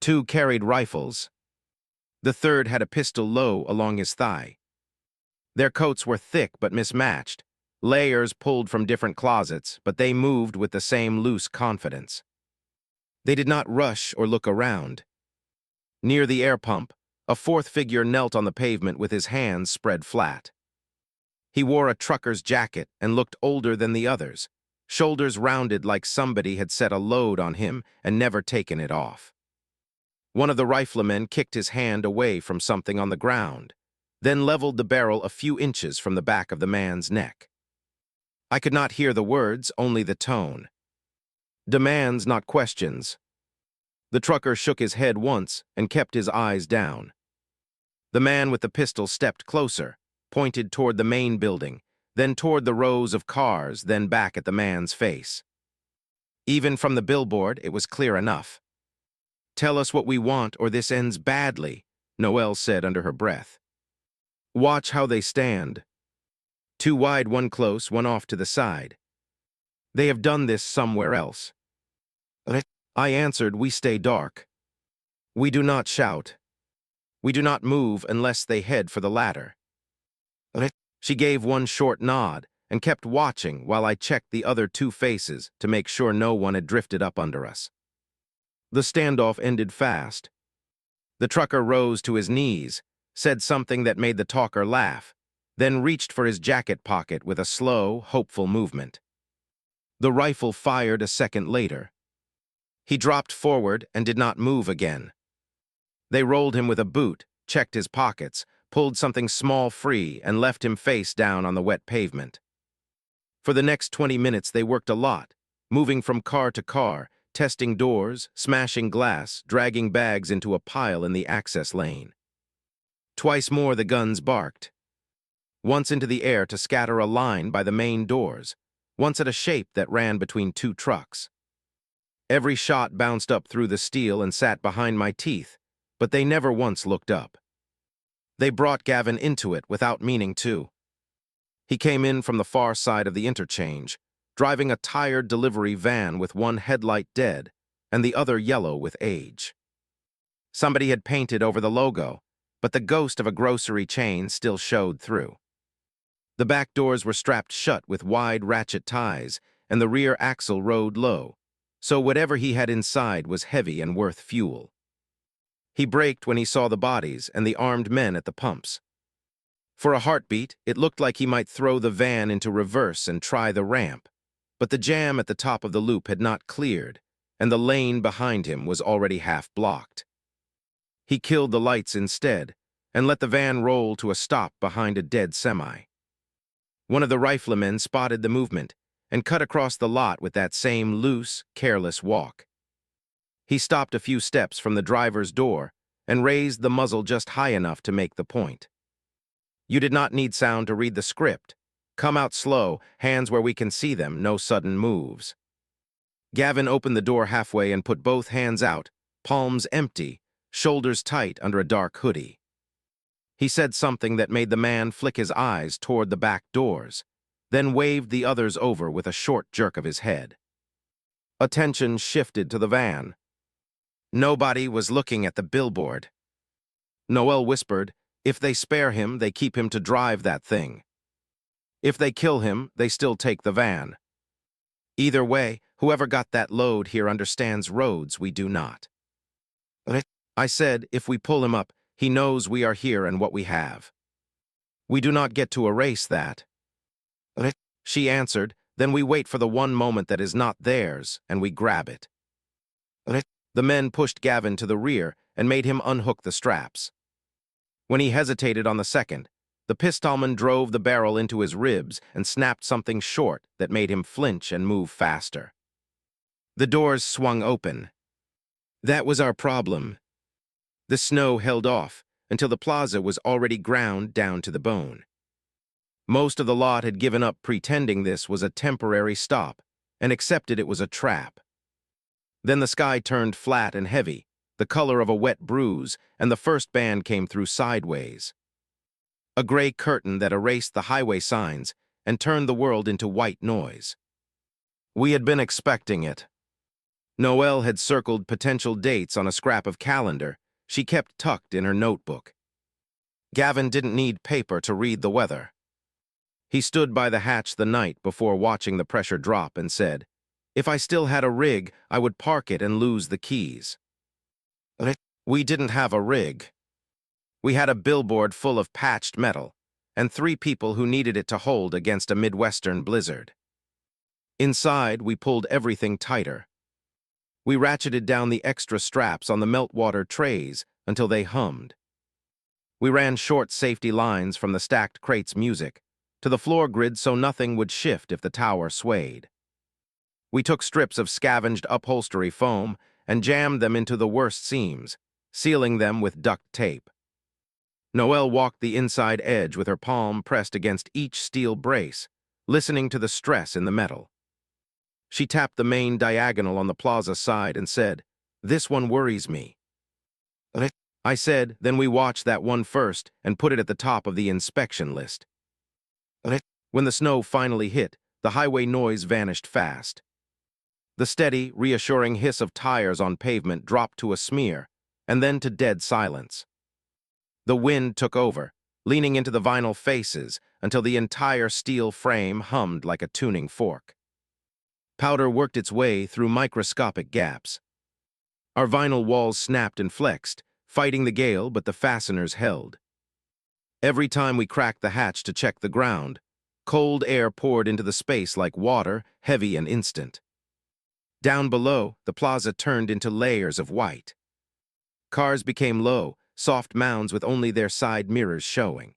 Speaker 1: 2 carried rifles. The third had a pistol low along his thigh. Their coats were thick but mismatched, layers pulled from different closets, but they moved with the same loose confidence. They did not rush or look around. Near the air pump, a 4th figure knelt on the pavement with his hands spread flat. He wore a trucker's jacket and looked older than the others, shoulders rounded like somebody had set a load on him and never taken it off. One of the riflemen kicked his hand away from something on the ground, then leveled the barrel a few inches from the back of the man's neck. I could not hear the words, only the tone. Demands, not questions. The trucker shook his head once and kept his eyes down. The man with the pistol stepped closer, pointed toward the main building, then toward the rows of cars, then back at the man's face. Even from the billboard, it was clear enough. "Tell us what we want or this ends badly," Noel said under her breath. "Watch how they stand. 2 wide, 1 close, 1 off to the side. They have done this somewhere else." I answered, "We stay dark. We do not shout. We do not move unless they head for the ladder." She gave 1 short nod and kept watching while I checked the other 2 faces to make sure no one had drifted up under us. The standoff ended fast. The trucker rose to his knees, said something that made the talker laugh, then reached for his jacket pocket with a slow, hopeful movement. The rifle fired a second later. He dropped forward and did not move again. They rolled him with a boot, checked his pockets, pulled something small free, and left him face down on the wet pavement. For the next 20 minutes they worked a lot, moving from car to car, testing doors, smashing glass, dragging bags into a pile in the access lane. Twice more the guns barked. Once into the air to scatter a line by the main doors, once at a shape that ran between 2 trucks. Every shot bounced up through the steel and sat behind my teeth, but they never once looked up. They brought Gavin into it without meaning to. He came in from the far side of the interchange, driving a tired delivery van with 1 headlight dead and the other yellow with age. Somebody had painted over the logo, but the ghost of a grocery chain still showed through. The back doors were strapped shut with wide ratchet ties, and the rear axle rode low, so whatever he had inside was heavy and worth fuel. He braked when he saw the bodies and the armed men at the pumps. For a heartbeat, it looked like he might throw the van into reverse and try the ramp, but the jam at the top of the loop had not cleared, and the lane behind him was already half blocked. He killed the lights instead and let the van roll to a stop behind a dead semi. One of the riflemen spotted the movement and cut across the lot with that same loose, careless walk. He stopped a few steps from the driver's door and raised the muzzle just high enough to make the point. You did not need sound to read the script. Come out slow, hands where we can see them, no sudden moves. Gavin opened the door halfway and put both hands out, palms empty, shoulders tight under a dark hoodie. He said something that made the man flick his eyes toward the back doors, then waved the others over with a short jerk of his head. Attention shifted to the van. Nobody was looking at the billboard. Noel whispered, "If they spare him, they keep him to drive that thing. If they kill him, they still take the van. Either way, whoever got that load here understands roads we do not." I said, "If we pull him up, he knows we are here and what we have. We do not get to erase that." She answered, "Then we wait for the one moment that is not theirs, and we grab it." The men pushed Gavin to the rear and made him unhook the straps. When he hesitated on the second, the pistolman drove the barrel into his ribs and snapped something short that made him flinch and move faster. The doors swung open. That was our problem. The snow held off until the plaza was already ground down to the bone. Most of the lot had given up pretending this was a temporary stop and accepted it was a trap. Then the sky turned flat and heavy, the color of a wet bruise, and the first band came through sideways. A gray curtain that erased the highway signs and turned the world into white noise. We had been expecting it. Noelle had circled potential dates on a scrap of calendar she kept tucked in her notebook. Gavin didn't need paper to read the weather. He stood by the hatch the night before watching the pressure drop and said, "If I still had a rig, I would park it and lose the keys." We didn't have a rig. We had a billboard full of patched metal and 3 people who needed it to hold against a Midwestern blizzard. Inside, we pulled everything tighter. We ratcheted down the extra straps on the meltwater trays until they hummed. We ran short safety lines from the stacked crates' music to the floor grid so nothing would shift if the tower swayed. We took strips of scavenged upholstery foam and jammed them into the worst seams, sealing them with duct tape. Noelle walked the inside edge with her palm pressed against each steel brace, listening to the stress in the metal. She tapped the main diagonal on the plaza side and said, "This one worries me." I said, "Then we watch that one first and put it at the top of the inspection list." When the snow finally hit, the highway noise vanished fast. The steady, reassuring hiss of tires on pavement dropped to a smear, and then to dead silence. The wind took over, leaning into the vinyl faces until the entire steel frame hummed like a tuning fork. Powder worked its way through microscopic gaps. Our vinyl walls snapped and flexed, fighting the gale, but the fasteners held. Every time we cracked the hatch to check the ground, cold air poured into the space like water, heavy and instant. Down below, the plaza turned into layers of white. Cars became low, soft mounds with only their side mirrors showing.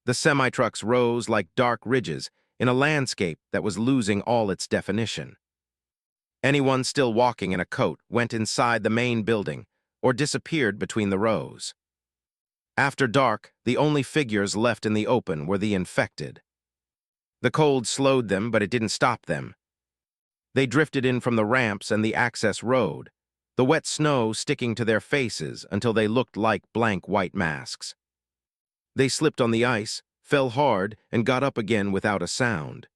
Speaker 1: The semi-trucks rose like dark ridges in a landscape that was losing all its definition. Anyone still walking in a coat went inside the main building or disappeared between the rows. After dark, the only figures left in the open were the infected. The cold slowed them, but it didn't stop them. They drifted in from the ramps and the access road, the wet snow sticking to their faces until they looked like blank white masks. They slipped on the ice, fell hard, and got up again without a sound.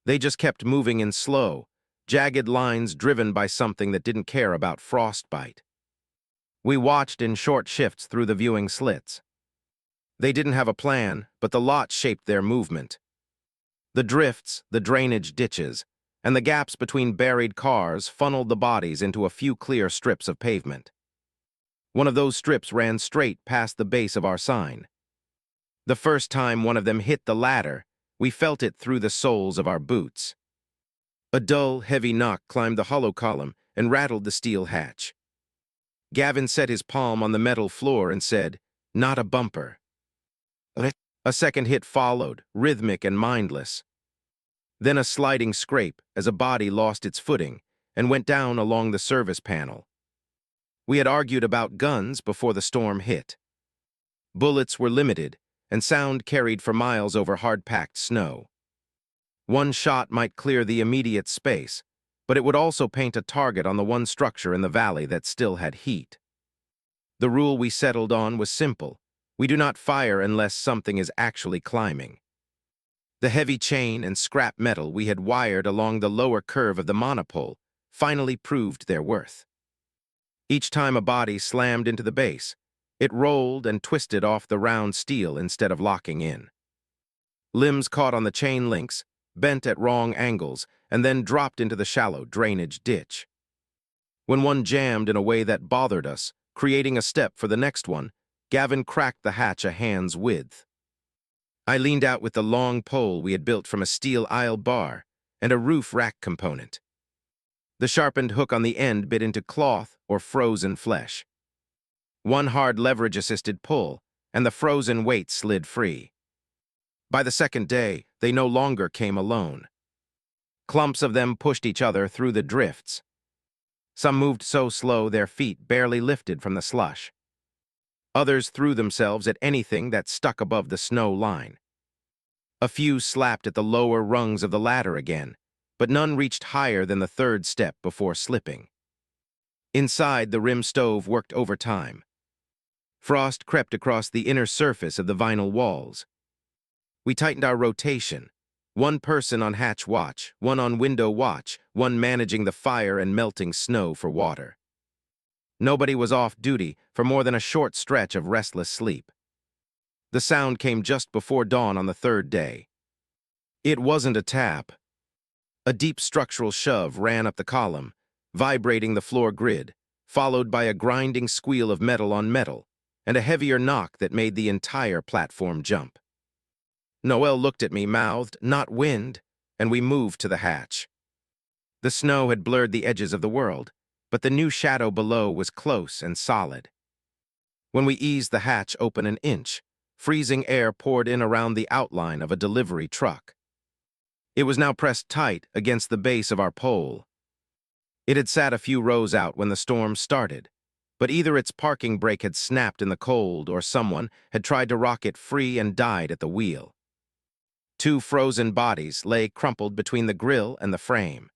Speaker 1: They just kept moving in slow, jagged lines driven by something that didn't care about frostbite. We watched in short shifts through the viewing slits. They didn't have a plan, but the lot shaped their movement. The drifts, the drainage ditches, and the gaps between buried cars funneled the bodies into a few clear strips of pavement. One of those strips ran straight past the base of our sign. The first time one of them hit the ladder, we felt it through the soles of our boots. A dull, heavy knock climbed the hollow column and rattled the steel hatch. Gavin set his palm on the metal floor and said, "Not a bumper." A second hit followed, rhythmic and mindless. Then a sliding scrape as a body lost its footing and went down along the service panel. We had argued about guns before the storm hit. Bullets were limited, and sound carried for miles over hard-packed snow. One shot might clear the immediate space, but it would also paint a target on the one structure in the valley that still had heat. The rule we settled on was simple. We do not fire unless something is actually climbing. The heavy chain and scrap metal we had wired along the lower curve of the monopole finally proved their worth. Each time a body slammed into the base, it rolled and twisted off the round steel instead of locking in. Limbs caught on the chain links, bent at wrong angles, and then dropped into the shallow drainage ditch. When one jammed in a way that bothered us, creating a step for the next one, Gavin cracked the hatch a hand's width. I leaned out with the long pole we had built from a steel aisle bar and a roof rack component. The sharpened hook on the end bit into cloth or frozen flesh. One hard leverage-assisted pull, and the frozen weight slid free. By the second day, they no longer came alone. Clumps of them pushed each other through the drifts. Some moved so slow their feet barely lifted from the slush. Others threw themselves at anything that stuck above the snow line. A few slapped at the lower rungs of the ladder again, but none reached higher than the third step before slipping. Inside, the rim stove worked overtime. Frost crept across the inner surface of the vinyl walls. We tightened our rotation. One person on hatch watch, one on window watch, one managing the fire and melting snow for water. Nobody was off duty for more than a short stretch of restless sleep. The sound came just before dawn on the third day. It wasn't a tap. A deep structural shove ran up the column, vibrating the floor grid, followed by a grinding squeal of metal on metal, and a heavier knock that made the entire platform jump. Noel looked at me, mouthed, "Not wind," and we moved to the hatch. The snow had blurred the edges of the world, but the new shadow below was close and solid. When we eased the hatch open an inch, freezing air poured in around the outline of a delivery truck. It was now pressed tight against the base of our pole. It had sat a few rows out when the storm started, but either its parking brake had snapped in the cold or someone had tried to rock it free and died at the wheel. Two frozen bodies lay crumpled between the grill and the frame.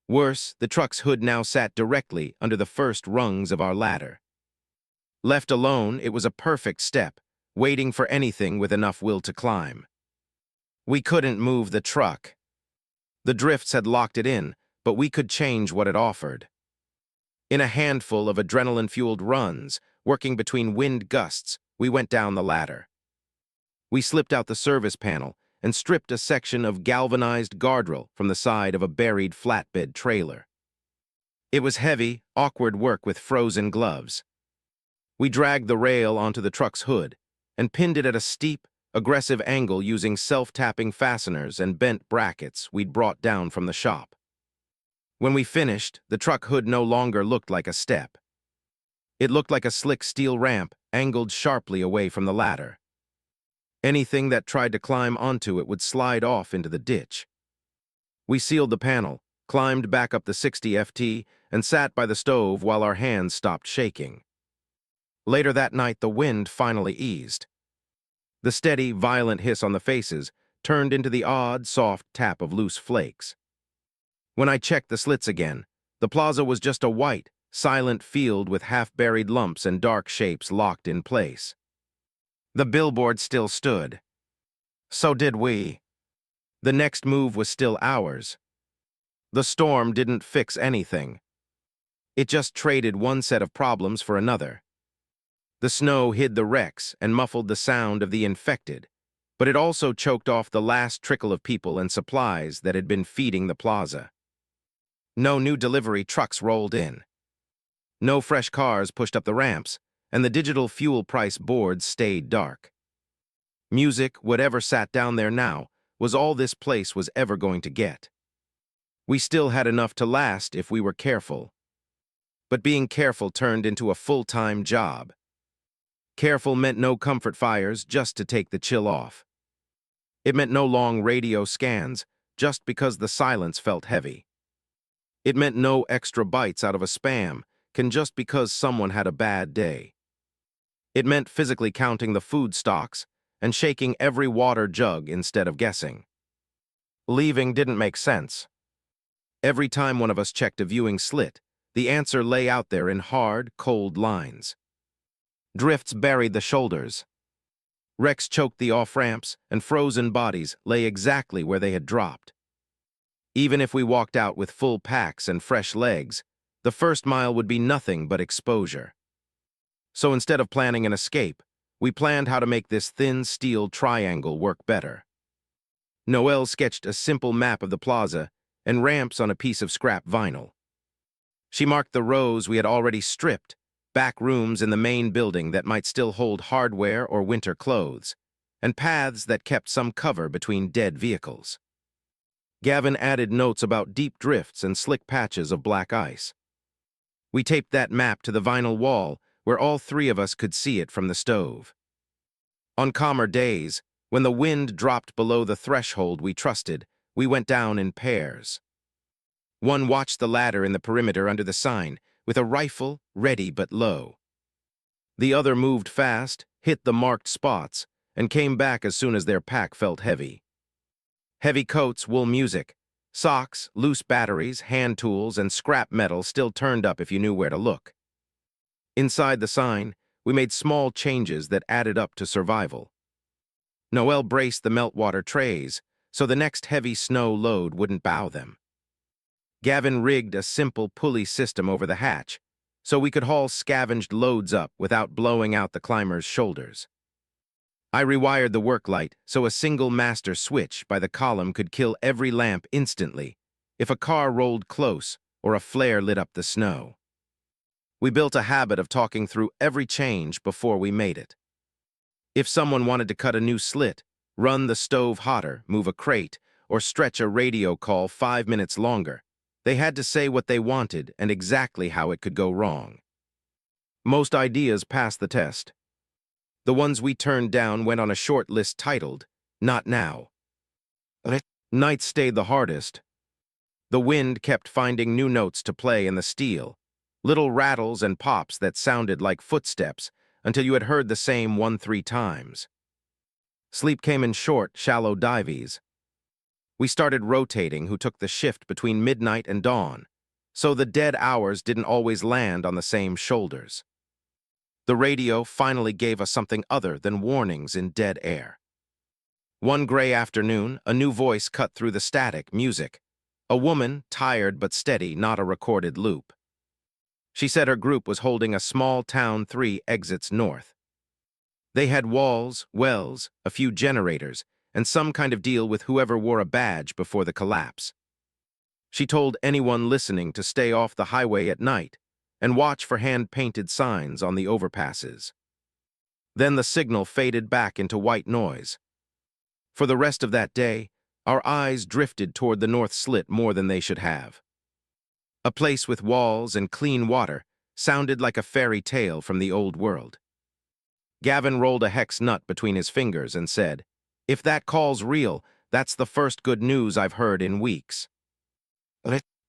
Speaker 1: Worse, the truck's hood now sat directly under the first rungs of our ladder. Left alone, it was a perfect step, waiting for anything with enough will to climb. We couldn't move the truck. The drifts had locked it in, but we could change what it offered. In a handful of adrenaline-fueled runs, working between wind gusts, we went down the ladder. We slipped out the service panel and stripped a section of galvanized guardrail from the side of a buried flatbed trailer. It was heavy, awkward work with frozen gloves. We dragged the rail onto the truck's hood and pinned it at a steep, aggressive angle using self-tapping fasteners and bent brackets we'd brought down from the shop. When we finished, the truck hood no longer looked like a step. It looked like a slick steel ramp angled sharply away from the ladder. Anything that tried to climb onto it would slide off into the ditch. We sealed the panel, climbed back up the 60 FT, and sat by the stove while our hands stopped shaking. Later that night, the wind finally eased. The steady, violent hiss on the faces turned into the odd, soft tap of loose flakes. When I checked the slits again, the plaza was just a white, silent field with half-buried lumps and dark shapes locked in place. The billboard still stood. So did we. The next move was still ours. The storm didn't fix anything. It just traded one set of problems for another. The snow hid the wrecks and muffled the sound of the infected, but it also choked off the last trickle of people and supplies that had been feeding the plaza. No new delivery trucks rolled in. No fresh cars pushed up the ramps, and the digital fuel price boards stayed dark. Music, whatever sat down there now, was all this place was ever going to get. We still had enough to last if we were careful. But being careful turned into a full-time job. Careful meant no comfort fires just to take the chill off. It meant no long radio scans just because the silence felt heavy. It meant no extra bites out of a spam just because someone had a bad day. It meant physically counting the food stocks and shaking every water jug instead of guessing. Leaving didn't make sense. Every time one of us checked a viewing slit, the answer lay out there in hard, cold lines. Drifts buried the shoulders. Wrecks choked the off-ramps, and frozen bodies lay exactly where they had dropped. Even if we walked out with full packs and fresh legs, the first mile would be nothing but exposure. So instead of planning an escape, we planned how to make this thin steel triangle work better. Noelle sketched a simple map of the plaza and ramps on a piece of scrap vinyl. She marked the rows we had already stripped, back rooms in the main building that might still hold hardware or winter clothes, and paths that kept some cover between dead vehicles. Gavin added notes about deep drifts and slick patches of black ice. We taped that map to the vinyl wall where all three of us could see it from the stove. On calmer days, when the wind dropped below the threshold we trusted, we went down in pairs. One watched the ladder in the perimeter under the sign, with a rifle ready but low. The other moved fast, hit the marked spots, and came back as soon as their pack felt heavy. Heavy coats, wool music, socks, loose batteries, hand tools, and scrap metal still turned up if you knew where to look. Inside the sign, we made small changes that added up to survival. Noelle braced the meltwater trays so the next heavy snow load wouldn't bow them. Gavin rigged a simple pulley system over the hatch so we could haul scavenged loads up without blowing out the climbers' shoulders. I rewired the work light so a single master switch by the column could kill every lamp instantly if a car rolled close or a flare lit up the snow. We built a habit of talking through every change before we made it. If someone wanted to cut a new slit, run the stove hotter, move a crate, or stretch a radio call 5 minutes longer, they had to say what they wanted and exactly how it could go wrong. Most ideas passed the test. The ones we turned down went on a short list titled, "Not Now." Nights stayed the hardest. The wind kept finding new notes to play in the steel, little rattles and pops that sounded like footsteps until you had heard the same 1-3 times. Sleep came in short, shallow dives. We started rotating who took the shift between midnight and dawn, so the dead hours didn't always land on the same shoulders. The radio finally gave us something other than warnings in dead air. One gray afternoon, a new voice cut through the static music. A woman, tired but steady, not a recorded loop. She said her group was holding a small town 3 exits north. They had walls, wells, a few generators, and some kind of deal with whoever wore a badge before the collapse. She told anyone listening to stay off the highway at night and watch for hand-painted signs on the overpasses. Then the signal faded back into white noise. For the rest of that day, our eyes drifted toward the north slit more than they should have. A place with walls and clean water sounded like a fairy tale from the old world. Gavin rolled a hex nut between his fingers and said, "If that call's real, that's the first good news I've heard in weeks."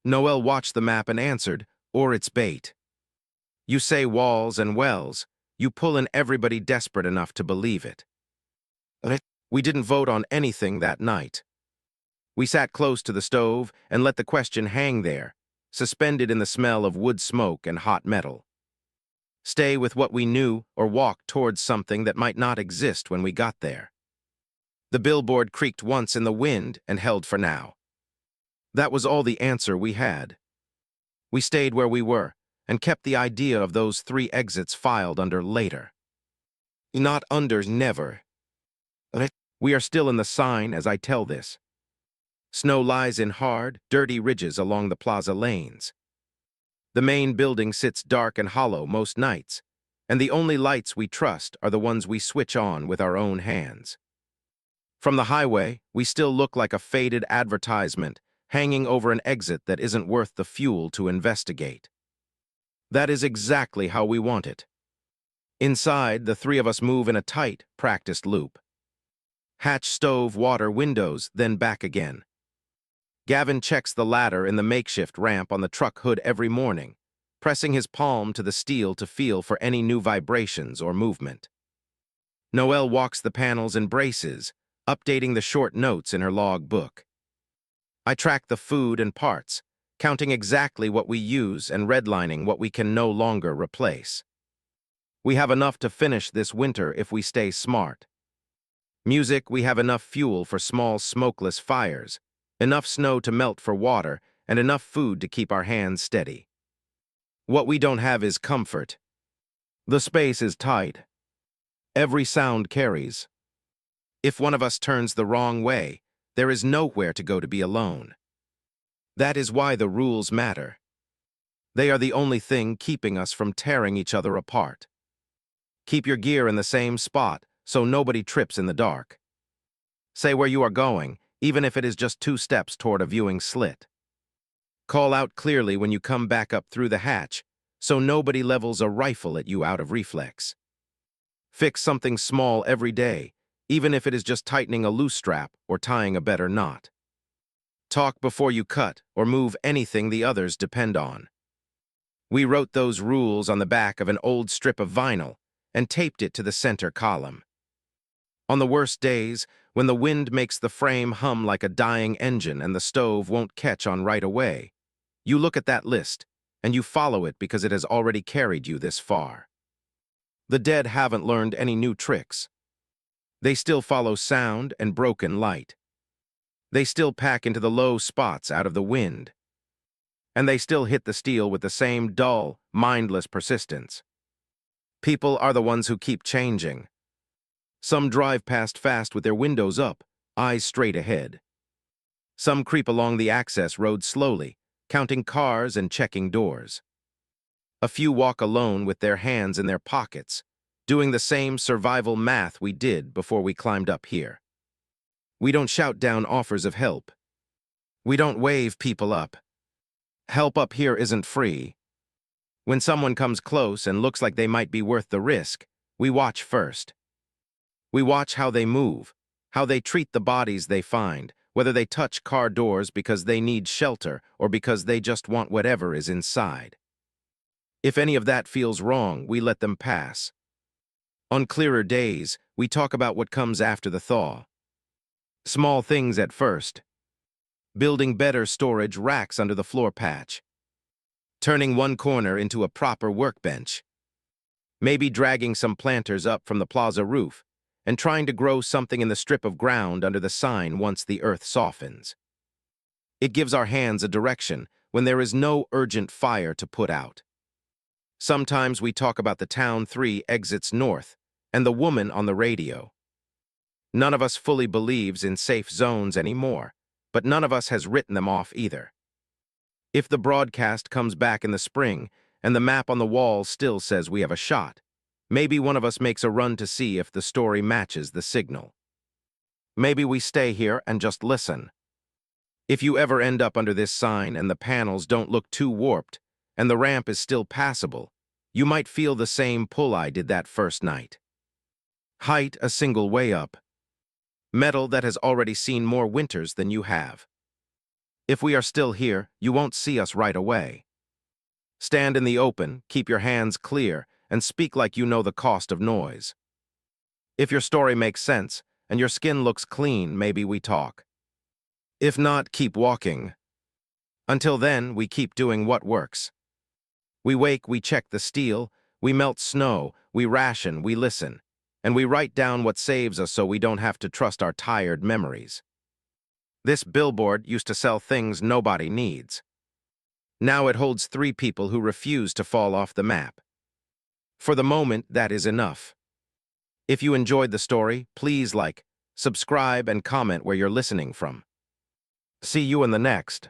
Speaker 1: Noelle watched the map and answered, "Or it's bait. You say walls and wells, you pull in everybody desperate enough to believe it." We didn't vote on anything that night. We sat close to the stove and let the question hang there, suspended in the smell of wood smoke and hot metal. Stay with what we knew or walk towards something that might not exist when we got there. The billboard creaked once in the wind and held for now. That was all the answer we had. We stayed where we were and kept the idea of those 3 exits filed under later. Not under never. We are still in the sign as I tell this. Snow lies in hard, dirty ridges along the plaza lanes. The main building sits dark and hollow most nights, and the only lights we trust are the ones we switch on with our own hands. From the highway, we still look like a faded advertisement hanging over an exit that isn't worth the fuel to investigate. That is exactly how we want it. Inside, the three of us move in a tight, practiced loop. Hatch, stove, water, windows, then back again. Gavin checks the ladder in the makeshift ramp on the truck hood every morning, pressing his palm to the steel to feel for any new vibrations or movement. Noelle walks the panels and braces, updating the short notes in her log book. I track the food and parts, counting exactly what we use and redlining what we can no longer replace. We have enough to finish this winter if we stay smart. Music, we have enough fuel for small smokeless fires, enough snow to melt for water, and enough food to keep our hands steady. What we don't have is comfort. The space is tight. Every sound carries. If one of us turns the wrong way, there is nowhere to go to be alone. That is why the rules matter. They are the only thing keeping us from tearing each other apart. Keep your gear in the same spot so nobody trips in the dark. Say where you are going, even if it is just 2 steps toward a viewing slit. Call out clearly when you come back up through the hatch so nobody levels a rifle at you out of reflex. Fix something small every day, even if it is just tightening a loose strap or tying a better knot. Talk before you cut or move anything the others depend on. We wrote those rules on the back of an old strip of vinyl and taped it to the center column. On the worst days, when the wind makes the frame hum like a dying engine and the stove won't catch on right away, you look at that list and you follow it because it has already carried you this far. The dead haven't learned any new tricks. They still follow sound and broken light. They still pack into the low spots out of the wind. And they still hit the steel with the same dull, mindless persistence. People are the ones who keep changing. Some drive past fast with their windows up, eyes straight ahead. Some creep along the access road slowly, counting cars and checking doors. A few walk alone with their hands in their pockets, doing the same survival math we did before we climbed up here. We don't shout down offers of help. We don't wave people up. Help up here isn't free. When someone comes close and looks like they might be worth the risk, we watch first. We watch how they move, how they treat the bodies they find, whether they touch car doors because they need shelter or because they just want whatever is inside. If any of that feels wrong, we let them pass. On clearer days, we talk about what comes after the thaw. Small things at first. Building better storage racks under the floor patch. Turning one corner into a proper workbench. Maybe dragging some planters up from the plaza roof and trying to grow something in the strip of ground under the sign once the earth softens. It gives our hands a direction when there is no urgent fire to put out. Sometimes we talk about the town 3 exits north and the woman on the radio. None of us fully believes in safe zones anymore, but none of us has written them off either. If the broadcast comes back in the spring and the map on the wall still says we have a shot, maybe one of us makes a run to see if the story matches the signal. Maybe we stay here and just listen. If you ever end up under this sign and the panels don't look too warped and the ramp is still passable, you might feel the same pull I did that first night. Height a single way up. Metal that has already seen more winters than you have. If we are still here, you won't see us right away. Stand in the open, keep your hands clear, and speak like you know the cost of noise. If your story makes sense and your skin looks clean, maybe we talk. If not, keep walking. Until then, we keep doing what works. We wake, we check the steel, we melt snow, we ration, we listen, and we write down what saves us so we don't have to trust our tired memories. This billboard used to sell things nobody needs. Now it holds 3 people who refuse to fall off the map. For the moment, that is enough. If you enjoyed the story, please like, subscribe, and comment where you're listening from. See you in the next.